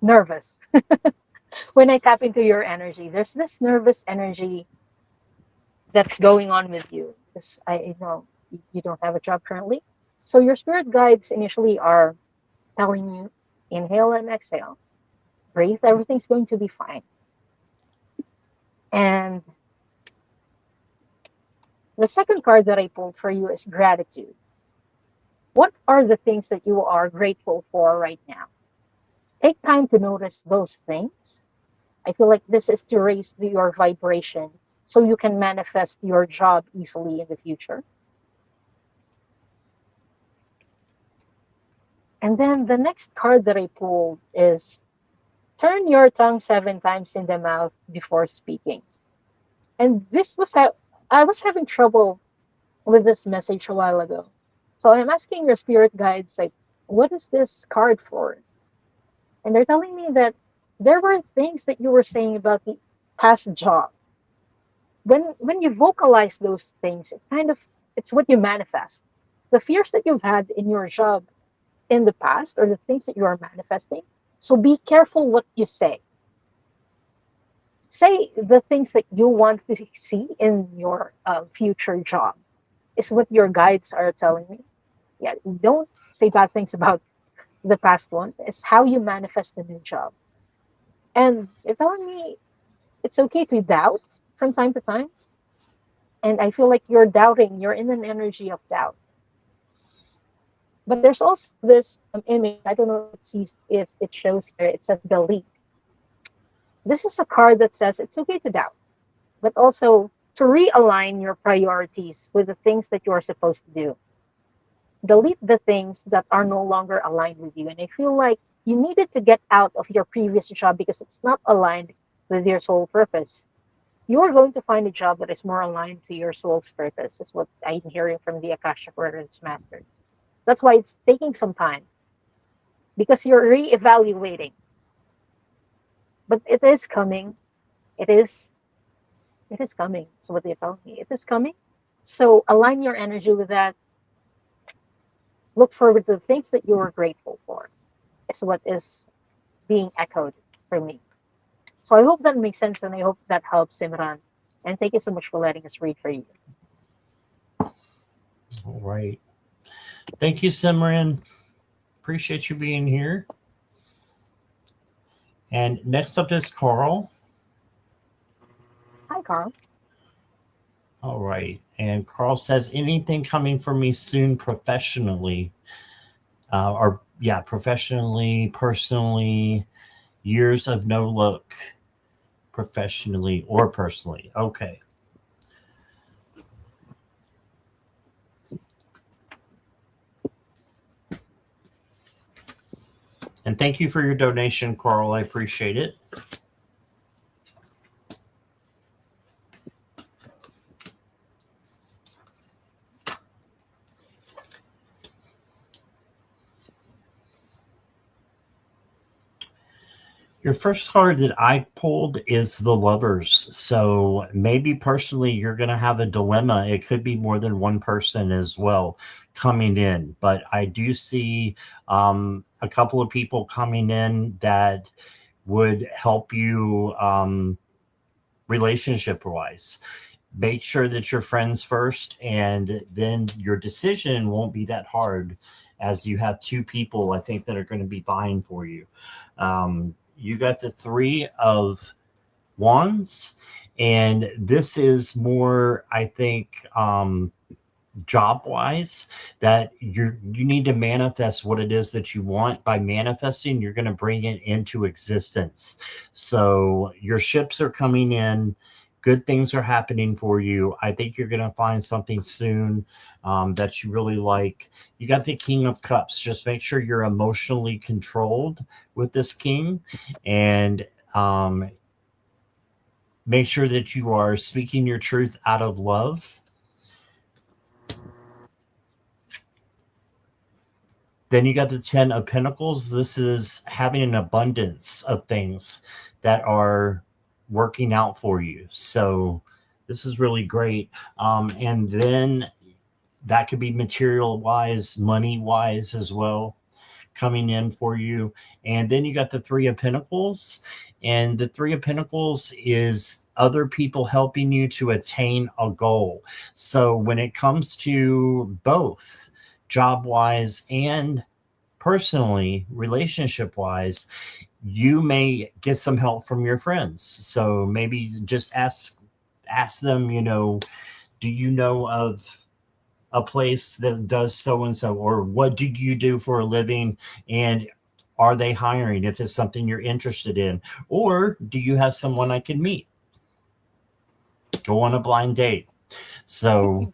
nervous when I tap into your energy. There's this nervous energy that's going on with you. Because I know you don't have a job currently. So your spirit guides initially are telling you inhale and exhale, breathe, everything's going to be fine. And the second card that I pulled for you is gratitude. What are the things that you are grateful for right now? Take time to notice those things. I feel like this is to raise your vibration so you can manifest your job easily in the future. And then the next card that I pulled is turn your tongue 7 times in the mouth before speaking. And this was how I was having trouble with this message a while ago. So I'm asking your spirit guides, like, what is this card for? And they're telling me that there were things that you were saying about the past job. When you vocalize those things, it's what you manifest. The fears that you've had in your job in the past are the things that you are manifesting. So be careful what you say. Say the things that you want to see in your future job is what your guides are telling me. Yeah, don't say bad things about the past one. It's how you manifest the new job. And they're telling me it's okay to doubt from time to time. And I feel like you're doubting. You're in an energy of doubt. But there's also this image. I don't know if it shows here. It says delete. This is a card that says it's okay to doubt, but also to realign your priorities with the things that you are supposed to do. Delete the things that are no longer aligned with you. And I feel like you needed to get out of your previous job because it's not aligned with your soul purpose. You are going to find a job that is more aligned to your soul's purpose, is what I'm hearing from the Akashic Records Masters. That's why it's taking some time because you're reevaluating. But it is coming. It is coming. So what they're telling me, it is coming. So align your energy with that. Look forward to the things that you are grateful for. Is what is being echoed for me. So I hope that makes sense, and I hope that helps, Simran. And thank you so much for letting us read for you. All right. Thank you, Simran. Appreciate you being here. And next up is Carl. Hi, Carl. All right. And Carl says, anything coming for me soon professionally? Professionally, personally, years of no luck, professionally or personally. Okay. And thank you for your donation, Carl. I appreciate it. Your first card that I pulled is the Lovers. So maybe personally, you're going to have a dilemma. It could be more than one person as well coming in. But I do see a couple of people coming in that would help you relationship wise. Make sure that you're friends first, and then your decision won't be that hard, as you have two people, I think, that are going to be vying for you. You got the Three of Wands, and this is more, I think, job wise, that you need to manifest what it is that you want. By manifesting, you're going to bring it into existence. So your ships are coming in, good things are happening for you. I think you're going to find something soon that you really like. You got the King of Cups. Just make sure you're emotionally controlled with this king, and make sure that you are speaking your truth out of love. Then you got the 10 of Pentacles. This is having an abundance of things that are working out for you. So this is really great. And then that could be material wise, money wise as well, coming in for you. And then you got the Three of Pentacles. And the Three of Pentacles is other people helping you to attain a goal. So when it comes to both job wise and personally, relationship wise, you may get some help from your friends. So maybe just ask them, do you know of a place that does so and so, or what do you do for a living, and are they hiring, if it's something you're interested in, or do you have someone I can meet? Go on a blind date. So,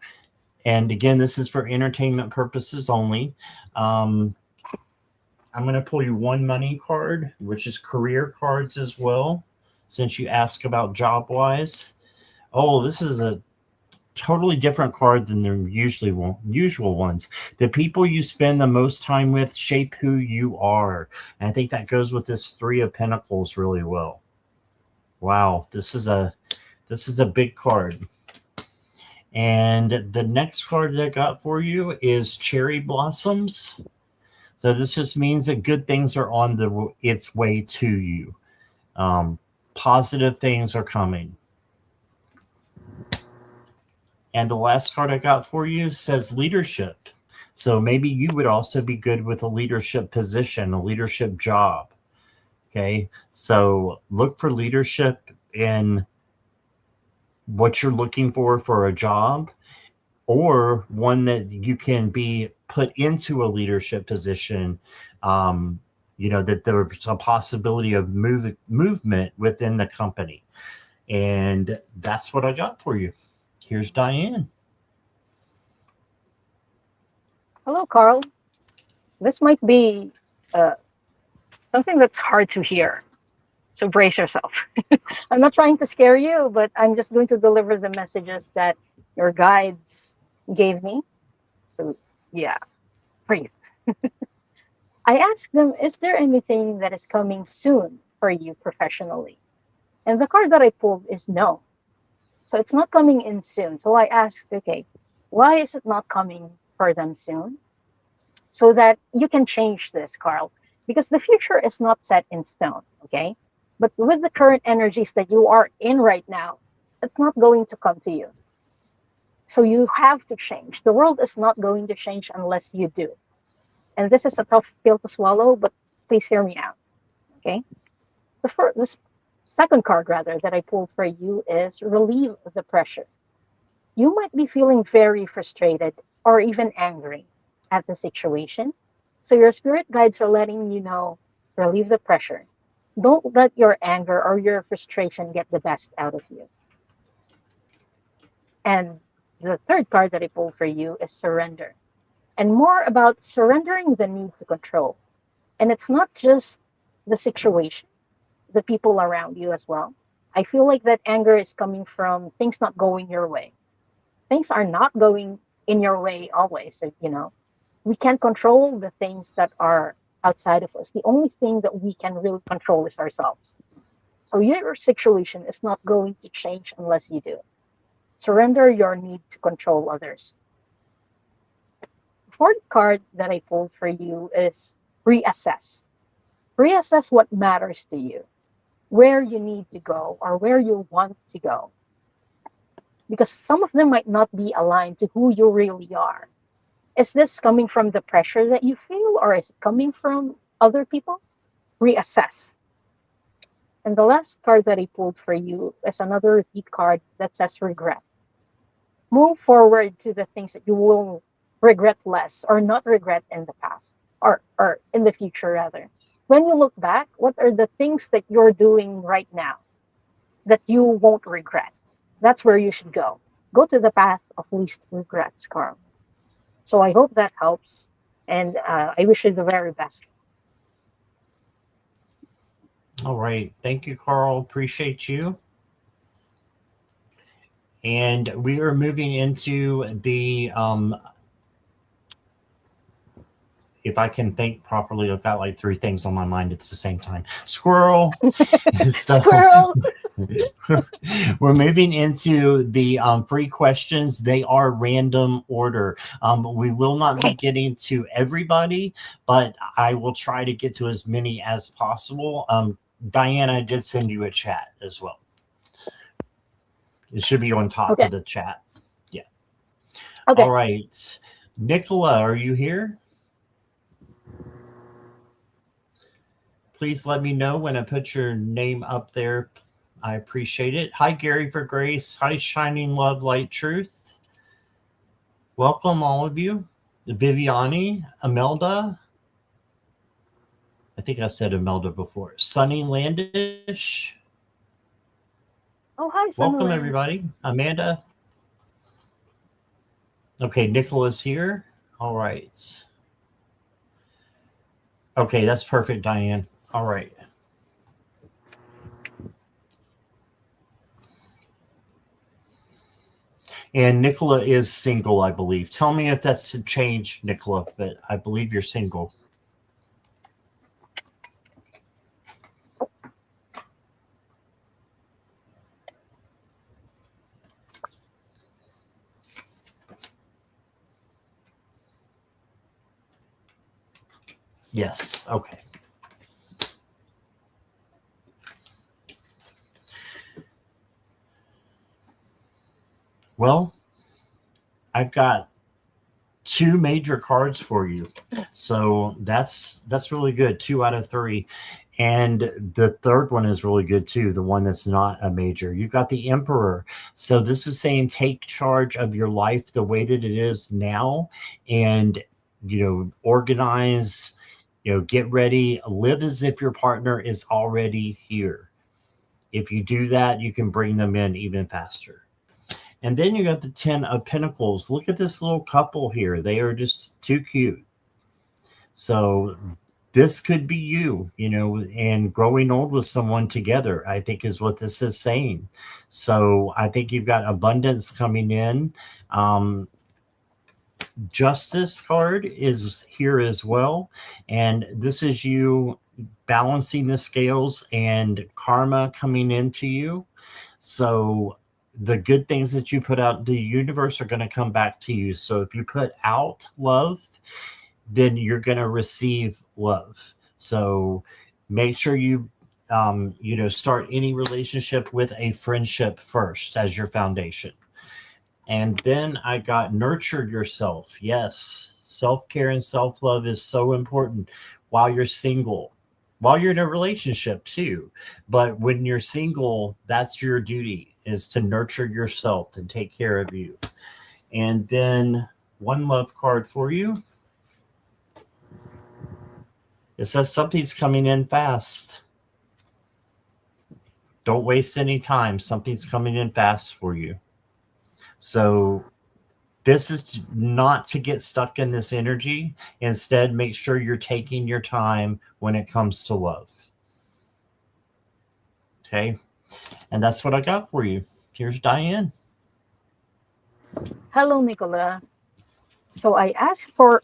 and again, this is for entertainment purposes only. I'm going to pull you one money card, which is career cards as well, since you ask about job wise. Oh, this is a totally different card than the usual ones. The people you spend the most time with shape who you are. And I think that goes with this Three of Pentacles really well. Wow, this is a big card. And the next card that I got for you is Cherry Blossoms. So this just means that good things are on its way to you. Positive things are coming. And the last card I got for you says leadership. So maybe you would also be good with a leadership position, a leadership job. Okay. So look for leadership in what you're looking for a job, or one that you can be put into a leadership position. That there's a possibility of movement within the company. And that's what I got for you. Here's Diane. Hello, Carl. This might be something that's hard to hear, so brace yourself. I'm not trying to scare you, but I'm just going to deliver the messages that your guides gave me. So, yeah, breathe. I asked them, is there anything that is coming soon for you professionally? And the card that I pulled is no. So it's not coming in soon. So I asked, okay, why is it not coming for them soon? So that you can change this, Carl, because the future is not set in stone, okay? But with the current energies that you are in right now, it's not going to come to you. So you have to change. The world is not going to change unless you do. And this is a tough pill to swallow, but please hear me out, okay? This second card, rather, that I pulled for you is relieve the pressure. You might be feeling very frustrated or even angry at the situation. So your spirit guides are letting you know, relieve the pressure. Don't let your anger or your frustration get the best out of you. And the third card that I pulled for you is surrender. And more about surrendering the need to control. And it's not just the situation, the people around you as well. I feel like that anger is coming from things not going your way. Things are not going in your way always. So, we can't control the things that are outside of us. The only thing that we can really control is ourselves. So your situation is not going to change unless you do. Surrender your need to control others. The fourth card that I pulled for you is reassess. Reassess what matters to you, where you need to go, or where you want to go. Because some of them might not be aligned to who you really are. Is this coming from the pressure that you feel, or is it coming from other people? Reassess. And the last card that I pulled for you is another repeat card that says regret. Move forward to the things that you will regret less or not regret in the past or in the future rather. When you look back, what are the things that you're doing right now that you won't regret? That's where you should go. Go to the path of least regrets, Carl. So I hope that helps, and I wish you the very best. All right. Thank you, Carl. Appreciate you. And we are moving into the if I can think properly, I've got like three things on my mind at the same time. Squirrel. So Squirrel. we're moving into the free questions. They are random order. We will not be getting to everybody, but I will try to get to as many as possible. Diane, I did send you a chat as well. It should be on top of the chat. Yeah. Okay. All right. Nicola, are you here? Please let me know when I put your name up there. I appreciate it. Hi, Gary for Grace. Hi, Shining Love, Light, Truth. Welcome, all of you. Viviani, Imelda. I think I said Imelda before. Sunny Landish. Oh, hi, Sunny. Welcome, everybody. Amanda. Okay, Nicola's here. All right. Okay, that's perfect, Diane. All right. And Nicola is single, I believe. Tell me if that's changed, Nicola, but I believe you're single. Yes. Okay. Well, I've got two major cards for you. So that's really good. 2 out of 3. And the third one is really good too. The one that's not a major. You got the Emperor. So this is saying take charge of your life the way that it is now and, organize, get ready, live as if your partner is already here. If you do that, you can bring them in even faster. And then you got the 10 of Pentacles. Look at this little couple here. They are just too cute. So this could be you, and growing old with someone together, I think is what this is saying. So I think you've got abundance coming in. Justice card is here as well. And this is you balancing the scales and karma coming into you. So the good things that you put out, the universe are going to come back to you. So if you put out love, then you're going to receive love. So make sure you, start any relationship with a friendship first as your foundation. And then I got nurture yourself. Yes. Self-care and self-love is so important while you're single, while you're in a relationship too. But when you're single, that's your duty, is to nurture yourself and take care of you. And then one love card for you. It says something's coming in fast. Don't waste any time. Something's coming in fast for you. So this is not to get stuck in this energy. Instead, make sure you're taking your time when it comes to love. Okay. And that's what I got for you. Here's Diane. Hello, Nicola. So I asked for,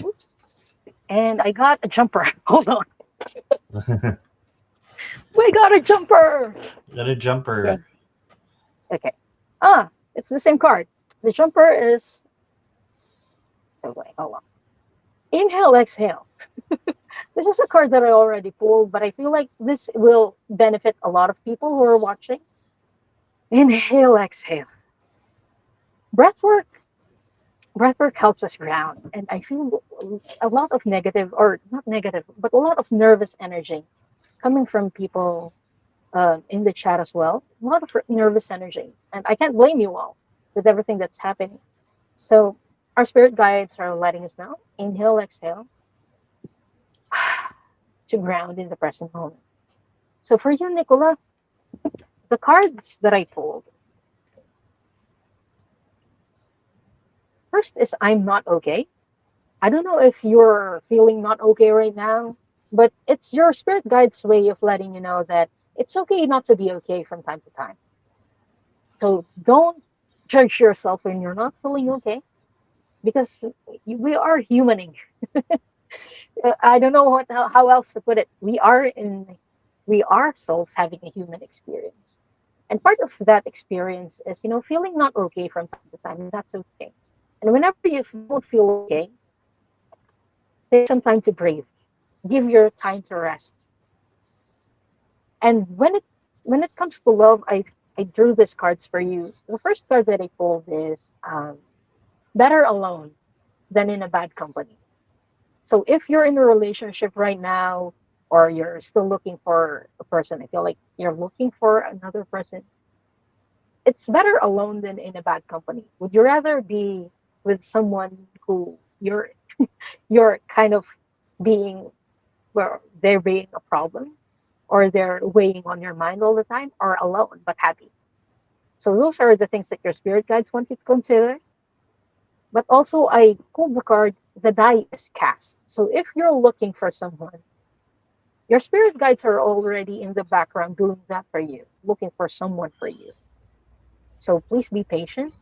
and I got a jumper. Hold on. We got a jumper. Got a jumper. Okay. It's the same card. The jumper is. Oh wait, hold on. Inhale, exhale. This is a card that I already pulled, but I feel like this will benefit a lot of people who are watching. Inhale, exhale. Breath work. Breath work helps us ground, and I feel a lot of negative, or not negative, but a lot of nervous energy coming from people in the chat as well. A lot of nervous energy, and I can't blame you all with everything that's happening. So our spirit guides are letting us know. Inhale, exhale, to ground in the present moment. So for you, Nicola, the cards that I pulled, first is I'm not okay. I don't know if you're feeling not okay right now, but it's your spirit guide's way of letting you know that it's okay not to be okay from time to time. So don't judge yourself when you're not feeling okay, because we are humaning. I don't know how else to put it. We are souls having a human experience, and part of that experience is feeling not okay from time to time, and that's okay. And whenever you don't feel okay, take some time to breathe. Give your time to rest. And when it comes to love, I drew these cards for you. The first card that I pulled is better alone than in a bad company. So if you're in a relationship right now, or you're still looking for a person, I feel like you're looking for another person, it's better alone than in a bad company. Would you rather be with someone who you're kind of being, where they're being a problem, or they're weighing on your mind all the time, or alone but happy? So those are the things that your spirit guides want you to consider. But also, I pulled the card, the die is cast. So if you're looking for someone, your spirit guides are already in the background doing that for you, looking for someone for you. So please be patient.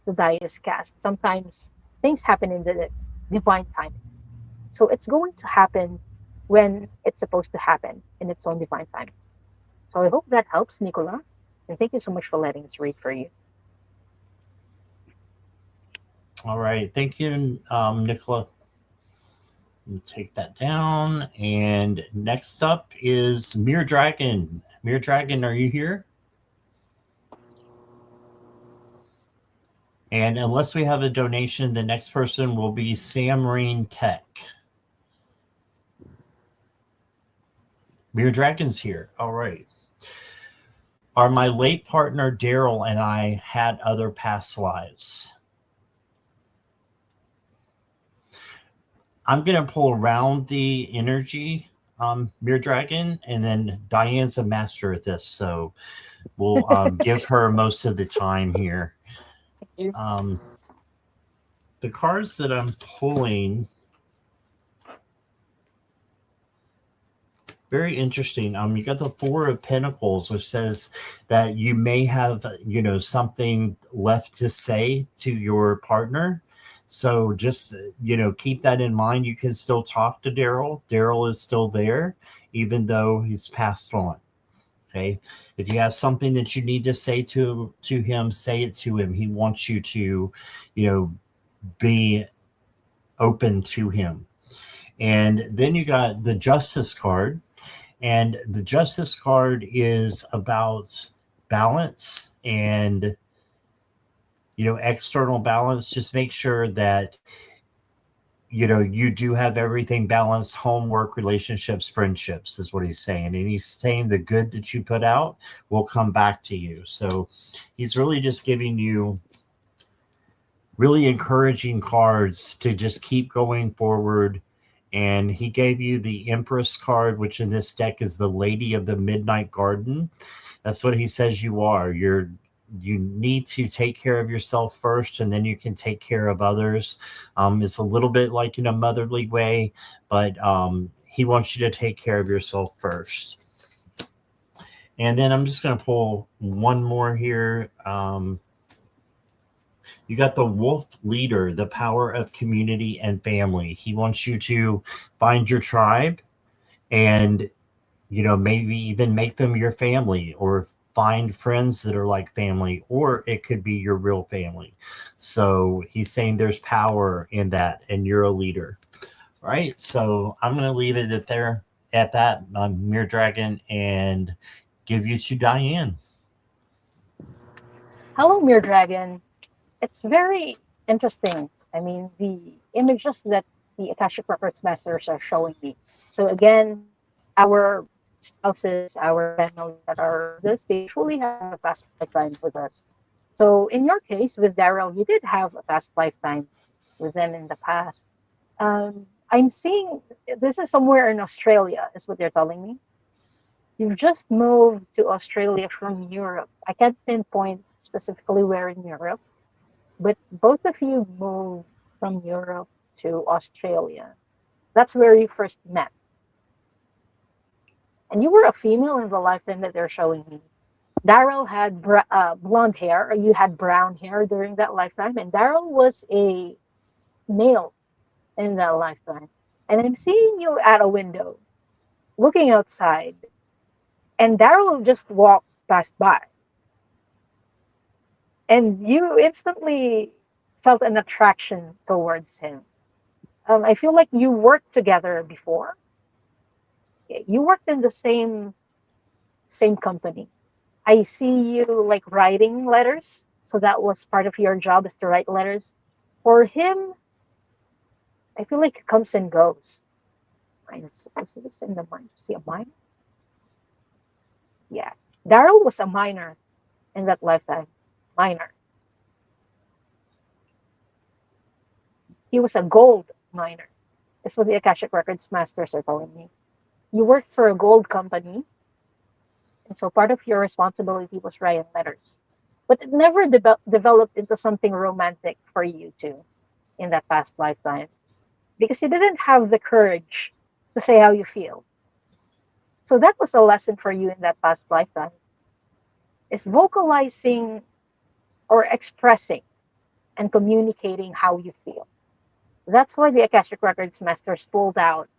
The die is cast. Sometimes things happen in the divine timing. So it's going to happen when it's supposed to happen in its own divine time. So I hope that helps, Nicola. And thank you so much for letting us read for you. All right. Thank you, Nicola. Take that down. And next up is Mirror Dragon. Mirror Dragon, are you here? And unless we have a donation, the next person will be Sam Marine Tech. Mirror Dragon's here. All right. Are my late partner Daryl and I had other past lives? I'm going to pull around the energy, Mirror Dragon, and then Diane's a master at this, so we'll give her most of the time here. The cards that I'm pulling, very interesting. You got the Four of Pentacles, which says that you may have, something left to say to your partner. So just, keep that in mind. You can still talk to Daryl. Daryl is still there, even though he's passed on. Okay. If you have something that you need to say to him, say it to him. He wants you to, be open to him. And then you got the Justice card. And the Justice card is about balance and, external balance. Just make sure that, you do have everything balanced: homework, relationships, friendships, is what he's saying. And he's saying the good that you put out will come back to you. So he's really just giving you really encouraging cards to just keep going forward. And he gave you the Empress card, which in this deck is the Lady of the Midnight Garden. That's what he says you are. You need to take care of yourself first, and then you can take care of others. It's a little bit like in a motherly way, but he wants you to take care of yourself first. And then I'm just going to pull one more here. You got the Wolf Leader, the power of community and family. He wants you to find your tribe and maybe even make them your family, or find friends that are like family, or it could be your real family. So he's saying there's power in that, and you're a leader. Right. So I'm going to leave it at that, Mirror Dragon, and give you to Diane. Hello, Mir Dragon. It's very interesting. I mean, the images that the Akashic Records masters are showing me. So again, our spouses, our family that are with us, they truly have a past lifetime with us. So in your case with Daryl, you did have a past lifetime with them in the past. I'm seeing this is somewhere in Australia, is what they're telling me. You've just moved to Australia from Europe. I can't pinpoint specifically where in Europe, but both of you moved from Europe to Australia. That's where you first met. And you were a female in the lifetime that they're showing me. Daryl had blonde hair, or you had brown hair during that lifetime, and Daryl was a male in that lifetime. And I'm seeing you at a window looking outside, and Daryl just walked past by. And you instantly felt an attraction towards him. I feel like you worked together before. You worked in the same company. I see you like writing letters, so that was part of your job, is to write letters. For him, I feel like it comes and goes. I'm supposed to this in the mind. See a miner? Yeah. Daryl was a miner in that lifetime. Miner. He was a gold miner. That's what the Akashic Records masters are telling me. You worked for a gold company, and so part of your responsibility was writing letters. But it never developed into something romantic for you two in that past lifetime, because you didn't have the courage to say how you feel. So that was a lesson for you in that past lifetime, is vocalizing or expressing and communicating how you feel. That's why the Akashic Records masters pulled out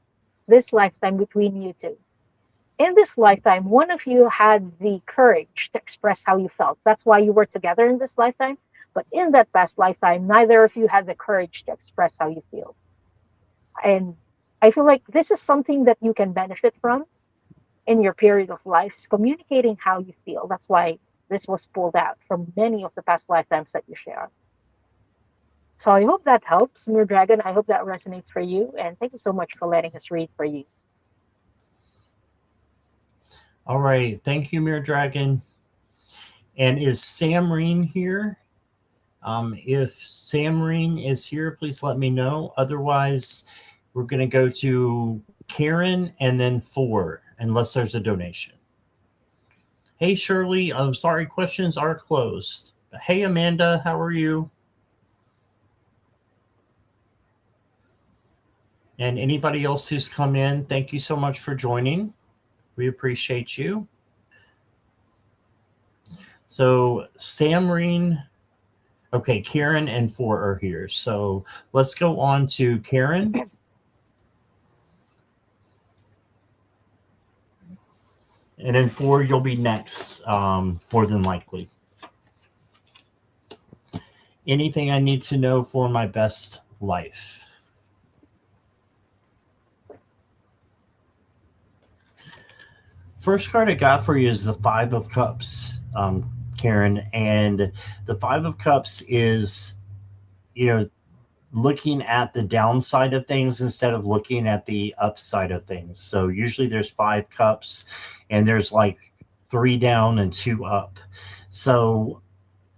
this lifetime between you two. In this lifetime, one of you had the courage to express how you felt. That's why you were together in this lifetime. But in that past lifetime, neither of you had the courage to express how you feel. And I feel like this is something that you can benefit from in your period of life, is communicating how you feel. That's why this was pulled out from many of the past lifetimes that you share. So I hope that helps, Mir Dragon. I hope that resonates for you. And thank you so much for letting us read for you. All right. Thank you, Mirror Dragon. And is Samreen here? If Samreen is here, please let me know. Otherwise, we're going to go to Karen and then 4, unless there's a donation. Hey, Shirley. I'm sorry, questions are closed. Hey, Amanda. How are you? And anybody else who's come in, thank you so much for joining. We appreciate you. So Samreen, okay, Karen and 4 are here. So let's go on to Karen. And then 4, you'll be next, more than likely. Anything I need to know for my best life? First card I got for you is the 5 of Cups, Karen. And the 5 of Cups is, looking at the downside of things instead of looking at the upside of things. So usually there's 5 cups and there's like 3 down and 2 up. So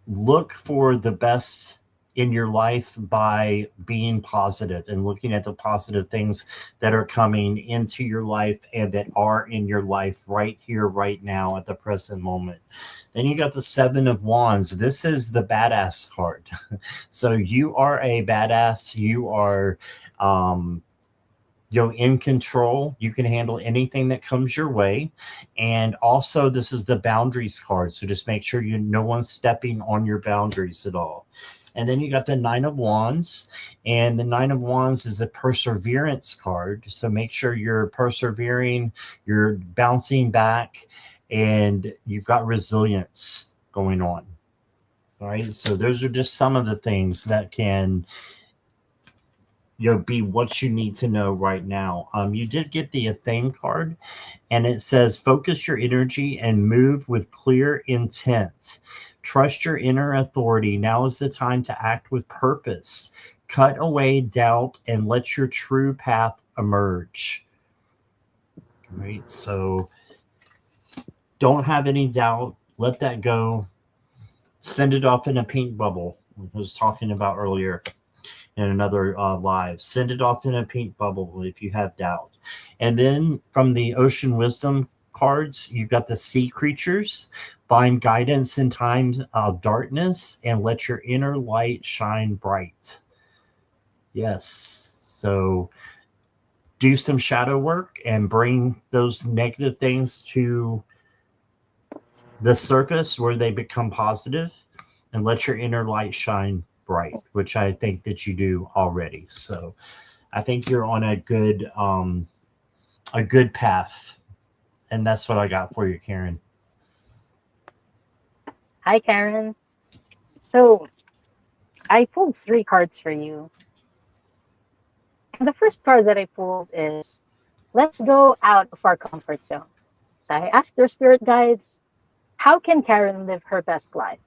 look for the best in your life by being positive and looking at the positive things that are coming into your life and that are in your life right here, right now, at the present moment. Then you got the 7 of Wands. This is the badass card. So you are a badass. You are, in control. You can handle anything that comes your way. And also, this is the boundaries card. So just make sure no one's stepping on your boundaries at all. And then you got the Nine of Wands. And the Nine of Wands is the perseverance card. So make sure you're persevering, you're bouncing back, and you've got resilience going on. All right. So those are just some of the things that can be what you need to know right now. You did get the Athame card, and it says focus your energy and move with clear intent. Trust your inner authority. Now is the time to act with purpose. Cut away doubt and let your true path emerge. Right? So don't have any doubt. Let that go. Send it off in a pink bubble. I was talking about earlier in another live. Send it off in a pink bubble if you have doubt. And then from the Ocean Wisdom cards, you've got the sea creatures. Find guidance in times of darkness and let your inner light shine bright. Yes. So do some shadow work and bring those negative things to the surface where they become positive, and let your inner light shine bright, which I think that you do already. So I think you're on a good path. And that's what I got for you, Karen. Hi, Karen. So I pulled 3 cards for you. And the first card that I pulled is let's go out of our comfort zone. So I asked their spirit guides, how can Karen live her best life?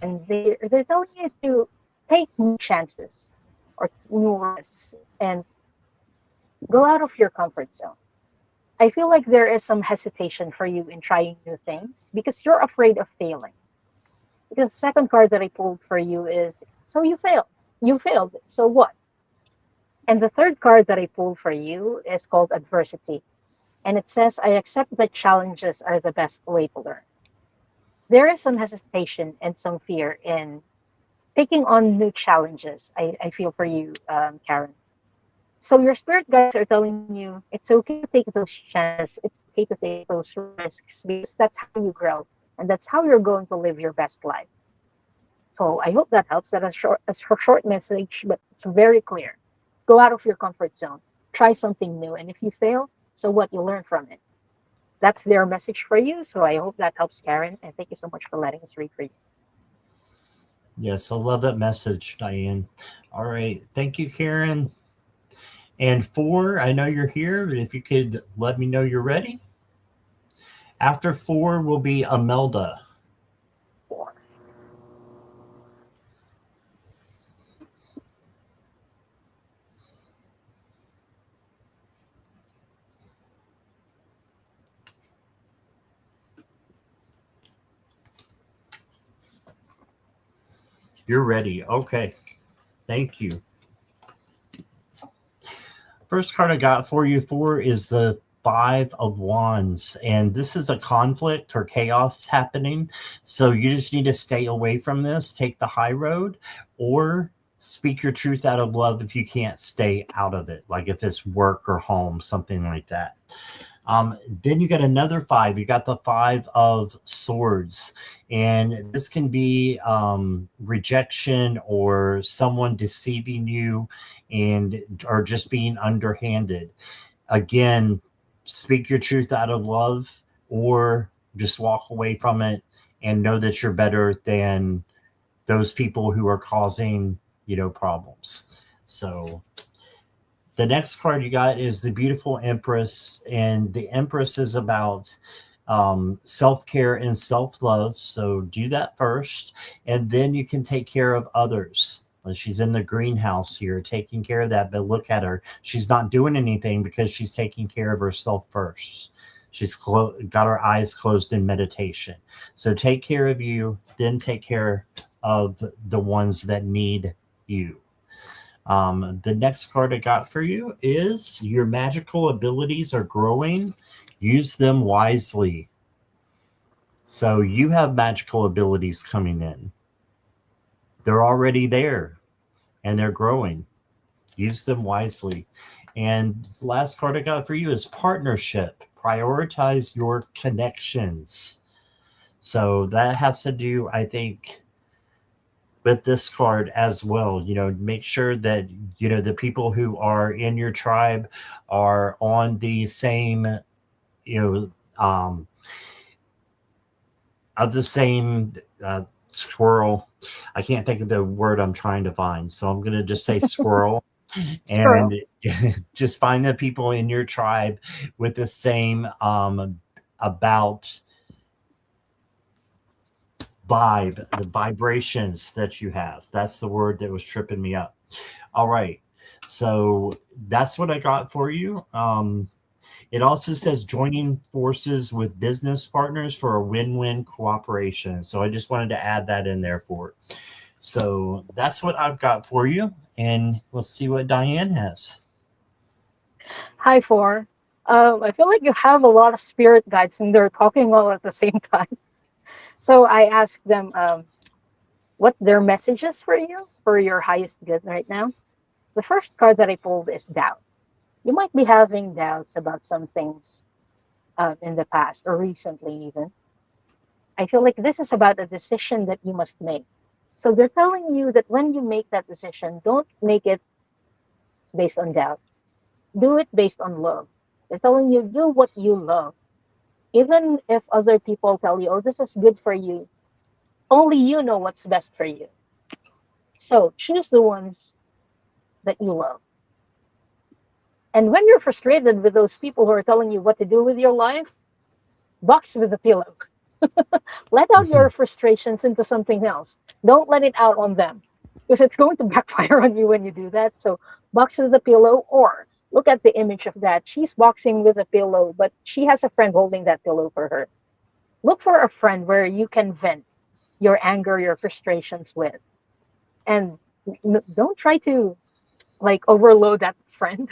And they're telling you to take new chances or new risks and go out of your comfort zone. I feel like there is some hesitation for you in trying new things because you're afraid of failing. Because the second card that I pulled for you is, so you failed. You failed. So what? And the third card that I pulled for you is called adversity. And it says, I accept that challenges are the best way to learn. There is some hesitation and some fear in taking on new challenges. I feel for you, Karen. So your spirit guides are telling you it's okay to take those chances. It's okay to take those risks because that's how you grow and that's how you're going to live your best life. So I hope that helps. That is a short message, but it's very clear. Go out of your comfort zone. Try something new. And if you fail, so what? You learn from it. That's their message for you. So I hope that helps, Karen. And thank you so much for letting us read for you. Yes, I love that message, Diane. All right. Thank you, Karen. And 4, I know you're here, but if you could let me know you're ready. After 4 will be Imelda. 4. You're ready. Okay. Thank you. First card I got for you 4 is the 5 of Wands. And this is a conflict or chaos happening. So you just need to stay away from this. Take the high road or speak your truth out of love if you can't stay out of it. Like if it's work or home, something like that. Then you got another 5. You got the 5 of Swords. And this can be rejection or someone deceiving you and or just being underhanded. Again, speak your truth out of love or just walk away from it and know that you're better than those people who are causing, problems. So the next card you got is the beautiful Empress, and the Empress is about self-care and self-love. So do that first, and then you can take care of others. She's in the greenhouse here taking care of that, but look at her. She's not doing anything because she's taking care of herself first. She's got her eyes closed in meditation. So take care of you, then take care of the ones that need you. The next card I got for you is your magical abilities are growing. Use them wisely. So you have magical abilities coming in. They're already there and they're growing. Use them wisely. And the last card I got for you is partnership. Prioritize your connections. So that has to do, I think, with this card as well. Make sure that, the people who are in your tribe are on the same, of the same squirrel. I can't think of the word I'm trying to find, so I'm going to just say squirrel. Squirrel. And just find the people in your tribe with the same about vibe, the vibrations that you have. That's the word that was tripping me up. All right, so that's what I got for you. It also says joining forces with business partners for a win-win cooperation. So I just wanted to add that in there for it. So that's what I've got for you. And let's see what Diane has. Hi, Four. I feel like you have a lot of spirit guides and they're talking all at the same time. So I asked them what their message is for you, for your highest good right now. The first card that I pulled is doubt. You might be having doubts about some things in the past or recently, even. I feel like this is about a decision that you must make. So they're telling you that when you make that decision, don't make it based on doubt. Do it based on love. They're telling you, do what you love. Even if other people tell you, oh, this is good for you, only you know what's best for you. So choose the ones that you love. And when you're frustrated with those people who are telling you what to do with your life, box with a pillow. Let out your frustrations into something else. Don't let it out on them because it's going to backfire on you when you do that. So box with a pillow, or look at the image of that. She's boxing with a pillow, but she has a friend holding that pillow for her. Look for a friend where you can vent your anger, your frustrations with. And don't try to like overload that friend,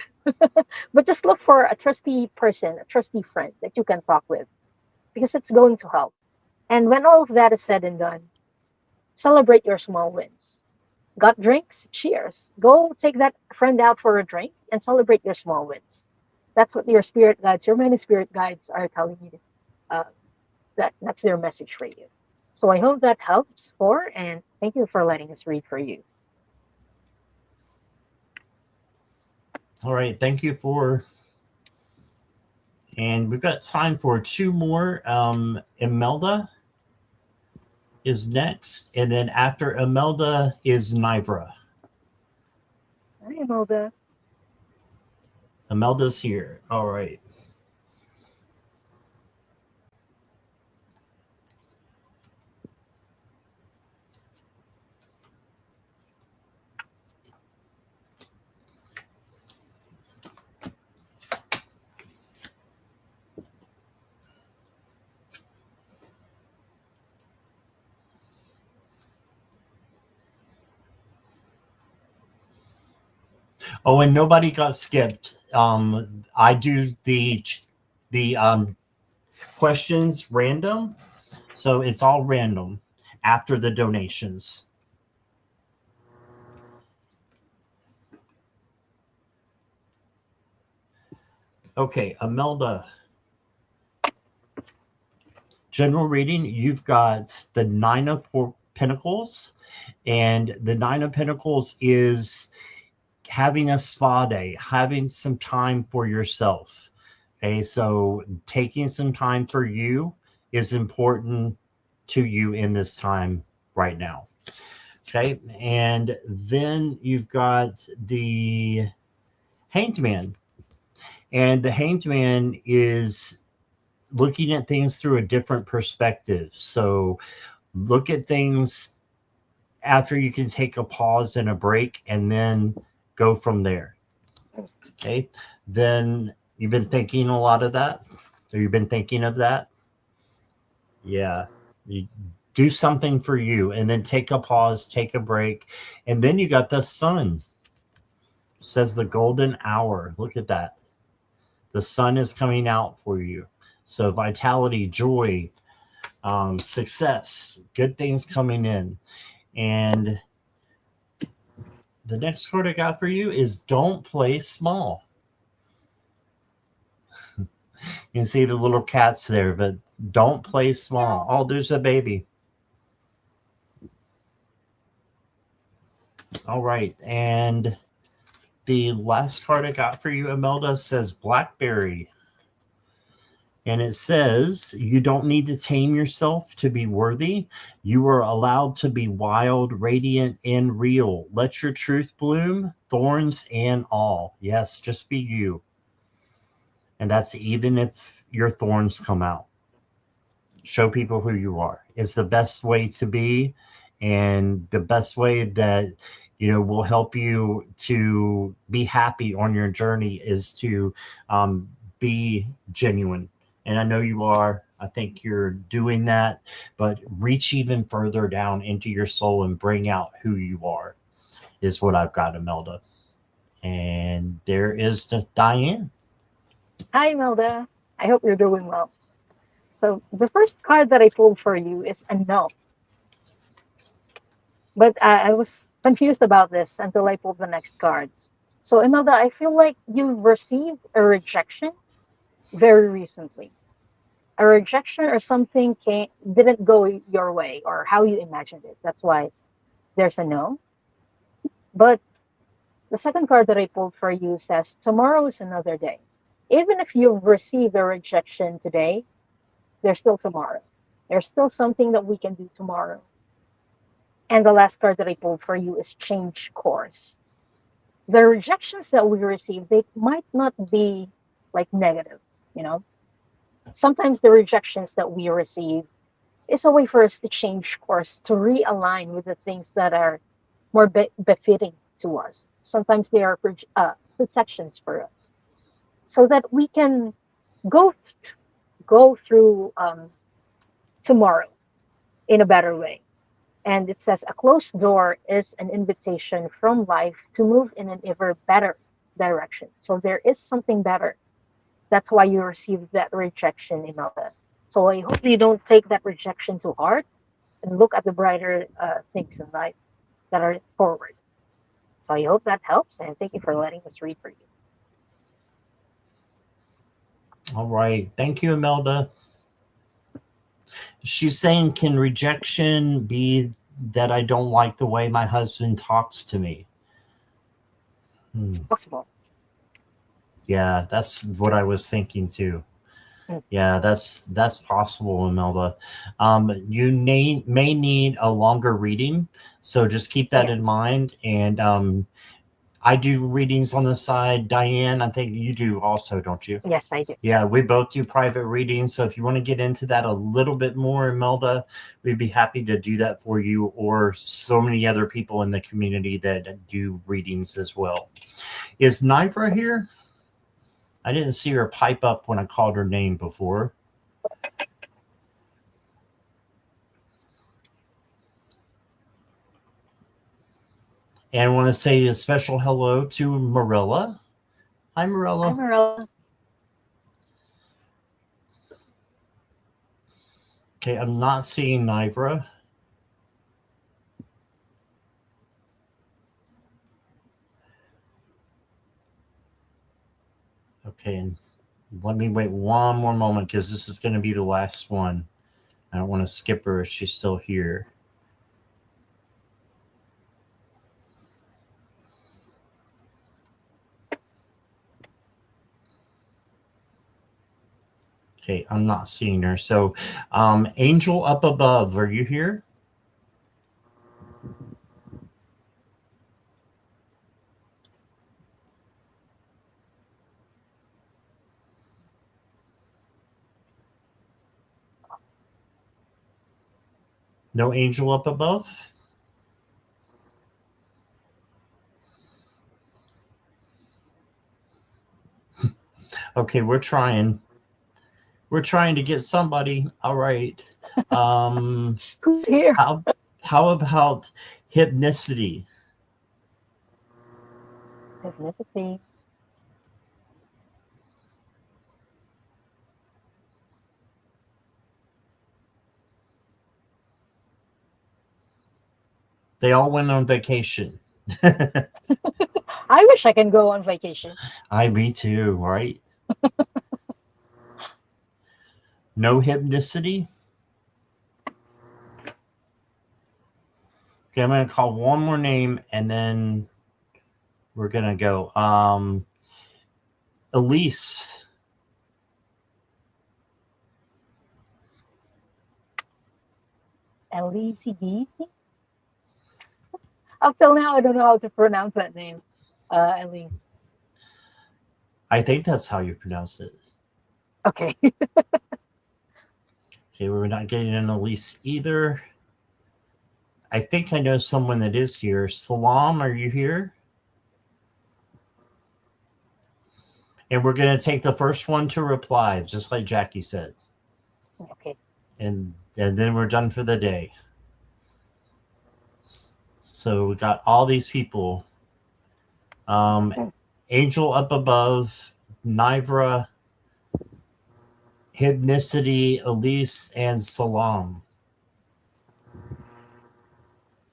but just look for a trusty person, a trusty friend that you can talk with because it's going to help. And when all of that is said and done, celebrate your small wins. Got drinks? Cheers. Go take that friend out for a drink and celebrate your small wins. That's what your spirit guides, your many spirit guides are telling you. Uh, that's their message for you. So I hope that helps, for, and thank you for letting us read for you. All right, thank you for. And we've got time for two more. Imelda is next, and then after Imelda is Nivra. Hi, Imelda. Imelda's here. All right. Oh, and nobody got skipped. I do the questions random, so it's all random after the donations. Okay, Imelda. General reading, you've got the Nine of Pentacles, and the Nine of Pentacles is having a spa day, having some time for yourself. Okay, so taking some time for you is important to you in this time right now. Okay, and then you've got the Hanged Man, and the Hanged Man is looking at things through a different perspective. So look at things after you can take a pause and a break and then go from there. Okay. Then you've been thinking a lot of that, or you've been thinking of that. Yeah. You do something for you and then take a pause, take a break. And then you got the sun. It says the golden hour. Look at that. The sun is coming out for you. So vitality, joy, success, good things coming in. And the next card I got for you is don't play small. You can see the little cats there, but don't play small. Oh, there's a baby. All right. And the last card I got for you, Imelda, says Blackberry. And it says, you don't need to tame yourself to be worthy. You are allowed to be wild, radiant, and real. Let your truth bloom, thorns and all. Yes, just be you. And that's even if your thorns come out. Show people who you are. It's the best way to be, and the best way that will help you to be happy on your journey is to be genuine. And I know you are. I think you're doing that, but reach even further down into your soul and bring out who you are is what I've got, Imelda. And there is Diane. Hi, Imelda. I hope you're doing well. So the first card that I pulled for you is a no. But I was confused about this until I pulled the next cards. So Imelda, I feel like you received a rejection very recently. A rejection or something didn't go your way or how you imagined it. That's why there's a no. But the second card that I pulled for you says tomorrow is another day. Even if you've received a rejection today, there's still tomorrow. There's still something that we can do tomorrow. And the last card that I pulled for you is change course. The rejections that we receive, they might not be like negative, you know. Sometimes the rejections that we receive is a way for us to change course, to realign with the things that are more befitting to us. Sometimes they are protections for us, so that we can go go through tomorrow in a better way. And it says a closed door is an invitation from life to move in an ever better direction. So there is something better. That's why you received that rejection, Imelda. So I hope you don't take that rejection to heart and look at the brighter things in life that are forward. So I hope that helps, and thank you for letting us read for you. All right. Thank you, Imelda. She's saying, can rejection be that I don't like the way my husband talks to me? It's possible. Yeah, that's what I was thinking too. Yeah, that's possible, Imelda. You may need a longer reading, so just keep that in mind. And I do readings on the side. Diane, I think you do also, don't you? Yes, I do. Yeah, we both do private readings. So if you want to get into that a little bit more, Imelda, we'd be happy to do that for you, or so many other people in the community that do readings as well. Is Nivra here? I didn't see her pipe up when I called her name before. And I want to say a special hello to Marilla. Hi, Marilla. Hi, Marilla. Okay, I'm not seeing Nivra. Okay, and let me wait one more moment because this is going to be the last one. I don't want to skip her if she's still here. Okay, I'm not seeing her. So, Angel up above, are you here? No angel up above? Okay, we're trying. We're trying to get somebody. All right. Who's here? How about hypnicity? Ethnicity. They all went on vacation. I wish I can go on vacation. Me too, right? No hypnicity? Okay, I'm going to call one more name, and then we're going to go. Elise. Elise. Up till now, I don't know how to pronounce that name. Elise. I think that's how you pronounce it. Okay. Okay, we're not getting an Elise either. I think I know someone that is here. Salam, are you here? And we're going to take the first one to reply, just like Jackie said. Okay. And then we're done for the day. So we got all these people. Angel up above, Nivra, Hybnicity, Elise, and Salam.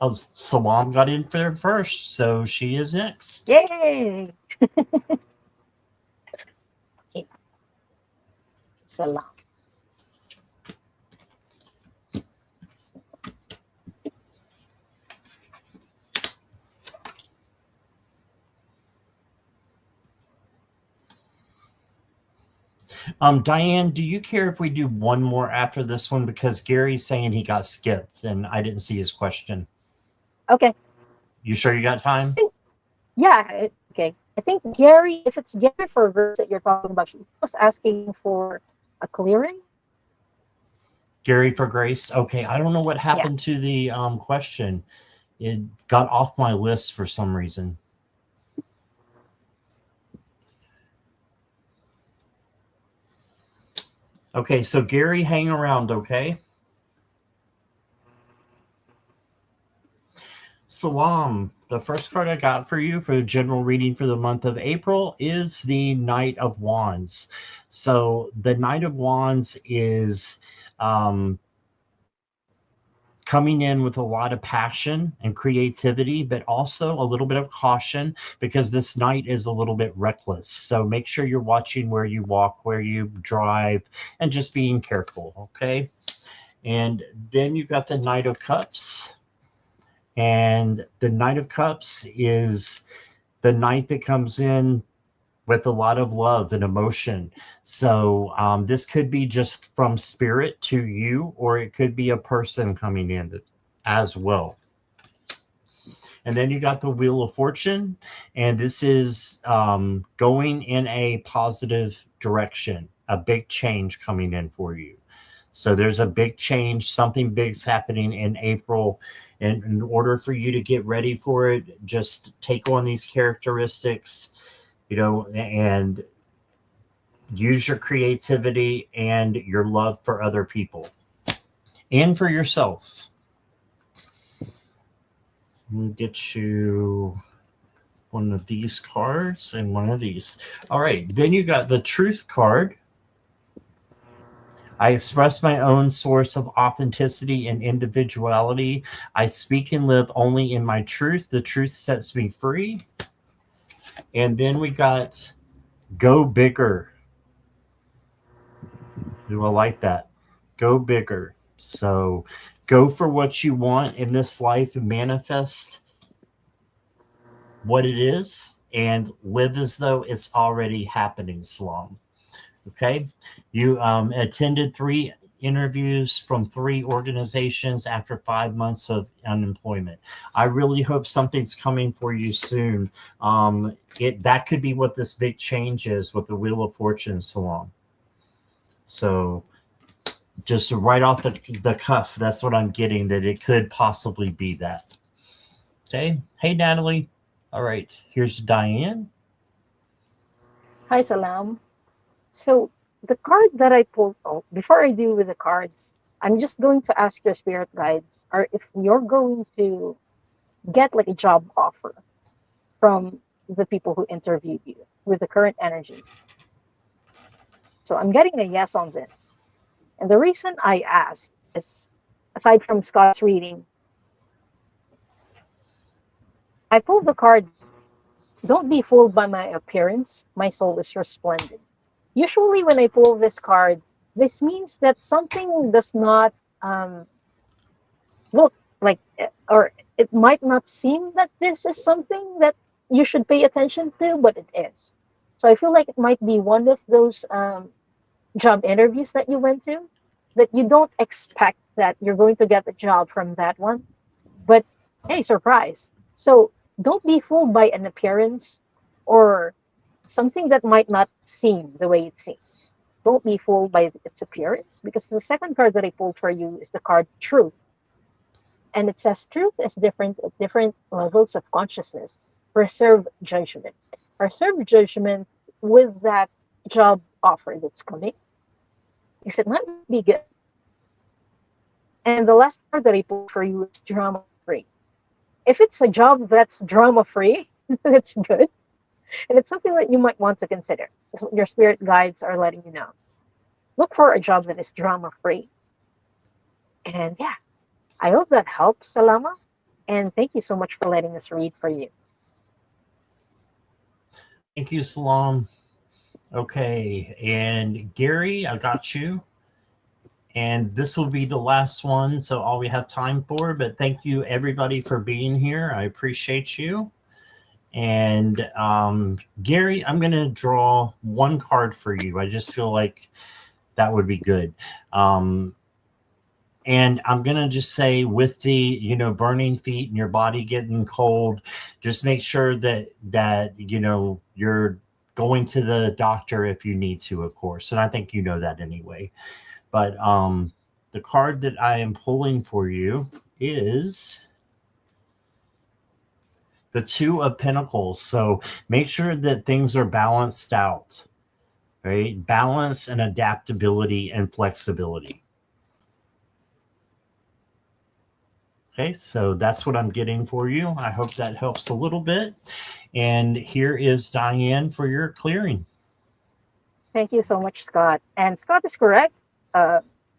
Oh, Salam got in there first, so she is next. Yay! Okay. Salam. Diane, do you care if we do one more after this one? Because Gary's saying he got skipped and I didn't see his question. Okay. You sure you got time? Yeah. Okay. I think Gary, if it's Gary for verse that you're talking about, she was asking for a clearing. Gary for Grace. Okay, I don't know what happened to the question. It got off my list for some reason. Okay, so Gary, hang around, okay? Salam, the first card I got for you for the general reading for the month of April is the Knight of Wands. So the Knight of Wands is coming in with a lot of passion and creativity, but also a little bit of caution because this Knight is a little bit reckless. So make sure you're watching where you walk, where you drive, and just being careful, okay? And then you got the Knight of Cups. And the Knight of Cups is the knight that comes in with a lot of love and emotion. So this could be just from spirit to you, or it could be a person coming in as well. And then you got the Wheel of Fortune, and this is going in a positive direction, a big change coming in for you. So there's a big change, something big's happening in April. And in order for you to get ready for it, just take on these characteristics, and use your creativity and your love for other people and for yourself. Let me get you one of these cards and one of these. All right. Then you got the Truth card. I express my own source of authenticity and individuality. I speak and live only in my truth. The truth sets me free. And then we got Go Bigger. Do I like that? Go bigger. So go for what you want in this life and manifest what it is and live as though it's already happening, Salam. Okay. You attended 3 interviews from 3 organizations after 5 months of unemployment. I really hope something's coming for you soon. That could be what this big change is with the Wheel of Fortune, Salam. So just right off the cuff, that's what I'm getting, that it could possibly be that. Okay. Hey, Natalie. All right. Here's Diane. Hi, Salam. So the card that I pulled, before I do with the cards, I'm just going to ask your spirit guides, or if you're going to get like a job offer from the people who interviewed you with the current energies. So I'm getting a yes on this. And the reason I asked is, aside from Scott's reading, I pulled the card, don't be fooled by my appearance, my soul is resplendent. Usually when I pull this card, this means that something does not look like, or it might not seem that this is something that you should pay attention to, but it is. So I feel like it might be one of those job interviews that you went to that you don't expect that you're going to get the job from that one, but hey, surprise. So don't be fooled by an appearance or something that might not seem the way it seems. Don't be fooled by its appearance, because the second card that I pulled for you is the card Truth. And it says truth is different at different levels of consciousness. Reserve judgment. Reserve judgment with that job offer that's coming, because it might be good. And the last card that I pulled for you is drama free. If it's a job that's drama free, it's good. And it's something that you might want to consider. It's what your spirit guides are letting you know. Look for a job that is drama free. And yeah, I hope that helps, Salama. And thank you so much for letting us read for you. Thank you, Salam. Okay, and Gary, I got you. And this will be the last one, so all we have time for. But thank you, everybody, for being here. I appreciate you. And Gary, I'm going to draw one card for you. I just feel like that would be good. And I'm going to just say, with the, burning feet and your body getting cold, just make sure that you're going to the doctor if you need to, of course. And I think you know that anyway. But the card that I am pulling for you is the Two of Pentacles. So make sure that things are balanced out, right? Balance and adaptability and flexibility. Okay, so that's what I'm getting for you. I hope that helps a little bit. And here is Diane for your clearing. Thank you so much, Scott. And Scott is correct.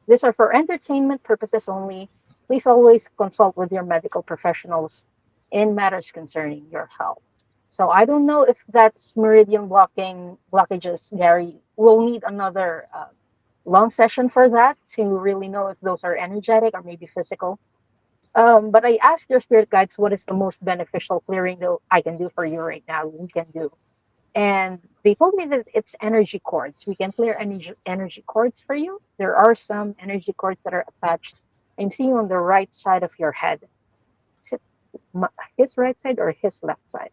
These are for entertainment purposes only. Please always consult with your medical professionals in matters concerning your health. So I don't know if that's meridian blockages, Gary. We'll need another long session for that to really know if those are energetic or maybe physical. But I asked your spirit guides what is the most beneficial clearing that I can do for you right now, we can do. And they told me that it's energy cords. We can clear energy cords for you. There are some energy cords that are attached. I'm seeing on the right side of your head. Is it his right side or his left side?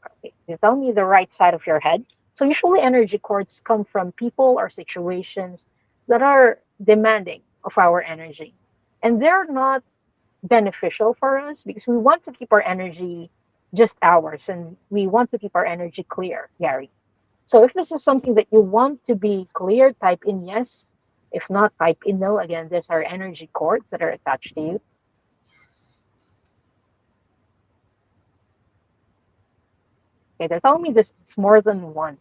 Okay, you tell me the right side of your head. So usually energy cords come from people or situations that are demanding of our energy. And they're not beneficial for us because we want to keep our energy just ours, and we want to keep our energy clear, Gary. So if this is something that you want to be clear, type in yes. If not, type in no. Again, these are energy cords that are attached to you. Okay, they're telling me it's more than one.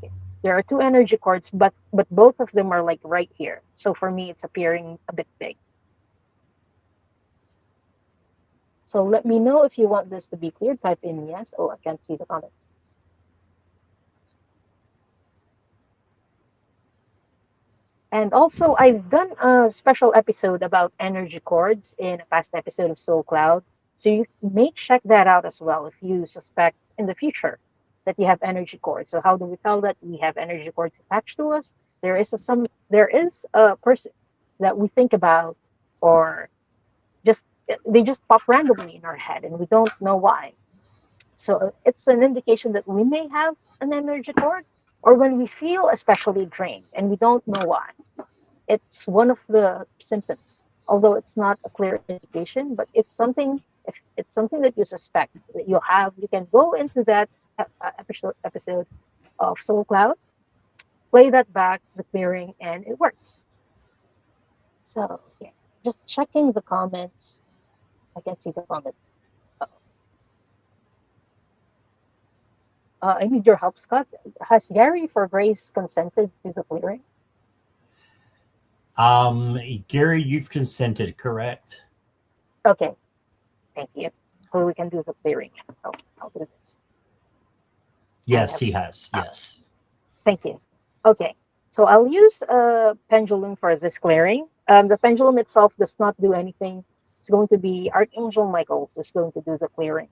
Okay. There are two energy cords, but both of them are like right here. So for me, it's appearing a bit big. So let me know if you want this to be clear. Type in yes. Oh, I can't see the comments. And also, I've done a special episode about energy cords in a past episode of Soul Cloud. So you may check that out as well if you suspect in the future that you have energy cords. So how do we tell that we have energy cords attached to us? There is a person that we think about, or they just pop randomly in our head and we don't know why. So it's an indication that we may have an energy cord, or when we feel especially drained and we don't know why. It's one of the symptoms, although it's not a clear indication. But if it's something that you suspect that you have, you can go into that episode of Soul Cloud, play that back, the clearing, and it works. So yeah, just checking the comments. I can see the comments. I need your help, Scott. Has Gary for Grace consented to the clearing? Gary, you've consented, correct? Okay, thank you. So we can do the clearing. I'll do this. Yes, he has. Yes. Thank you. Okay, so I'll use a pendulum for this clearing. The pendulum itself does not do anything. It's going to be Archangel Michael who's going to do the clearing.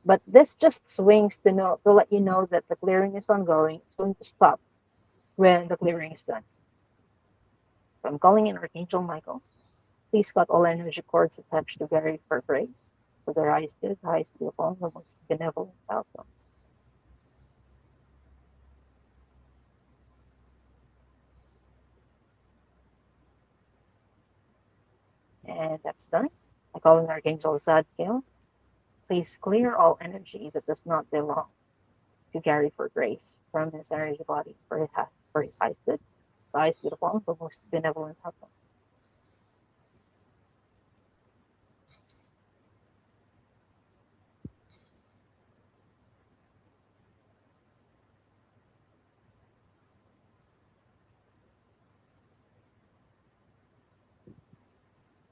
But this just swings to let you know that the clearing is ongoing. It's going to stop when the clearing is done. So I'm calling in Archangel Michael. Please cut all energy cords attached to Gary for grace, for the highest good, highest beautiful, the most benevolent outcome. And that's done. I call in Archangel Zadkiel. Please clear all energy that does not belong to Gary for grace from his energy body for his highest good, the highest beautiful, the most benevolent outcome.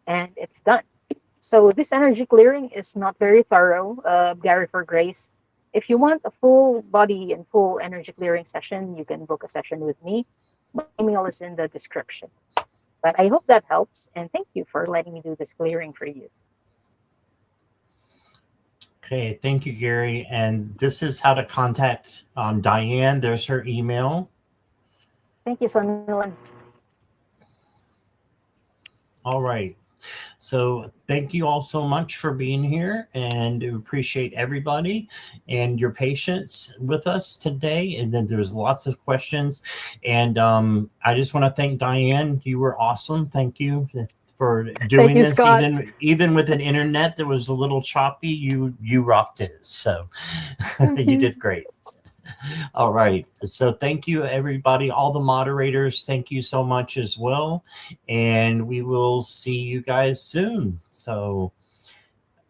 And it's done. So this energy clearing is not very thorough, Gary for grace. If you want a full body and full energy clearing session, you can book a session with me. My email is in the description. But I hope that helps, and thank you for letting me do this clearing for you. Okay, thank you, Gary. And this is how to contact Diane. There's her email. Thank you, Sunil. All right. So thank you all so much for being here, and appreciate everybody and your patience with us today. And then there's lots of questions, and I just want to thank Diane. You were awesome. Thank you for doing this. Scott. Even with an internet that was a little choppy, you rocked it. So you did great. All right. So thank you, everybody. All the moderators, thank you so much as well. And we will see you guys soon. So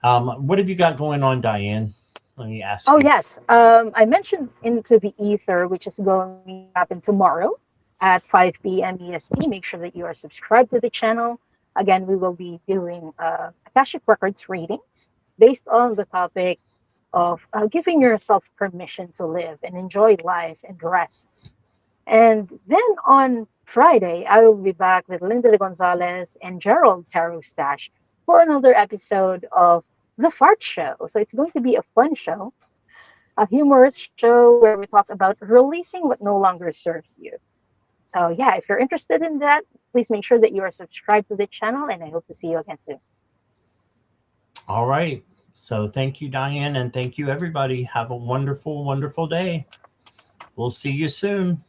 what have you got going on, Diane? Let me ask you. Yes. I mentioned Into the Ether, which is going to happen tomorrow at 5 p.m. EST. Make sure that you are subscribed to the channel. Again, we will be doing Akashic Records readings based on the topic of giving yourself permission to live and enjoy life and rest. And then on Friday, I will be back with Linda de Gonzalez and Gerald Tarot Stash for another episode of The Fart Show. So it's going to be a fun show, a humorous show where we talk about releasing what no longer serves you. So yeah, if you're interested in that, please make sure that you are subscribed to the channel, and I hope to see you again soon. All right. So thank you, Diane, and thank you, everybody. Have a wonderful, wonderful day. We'll see you soon.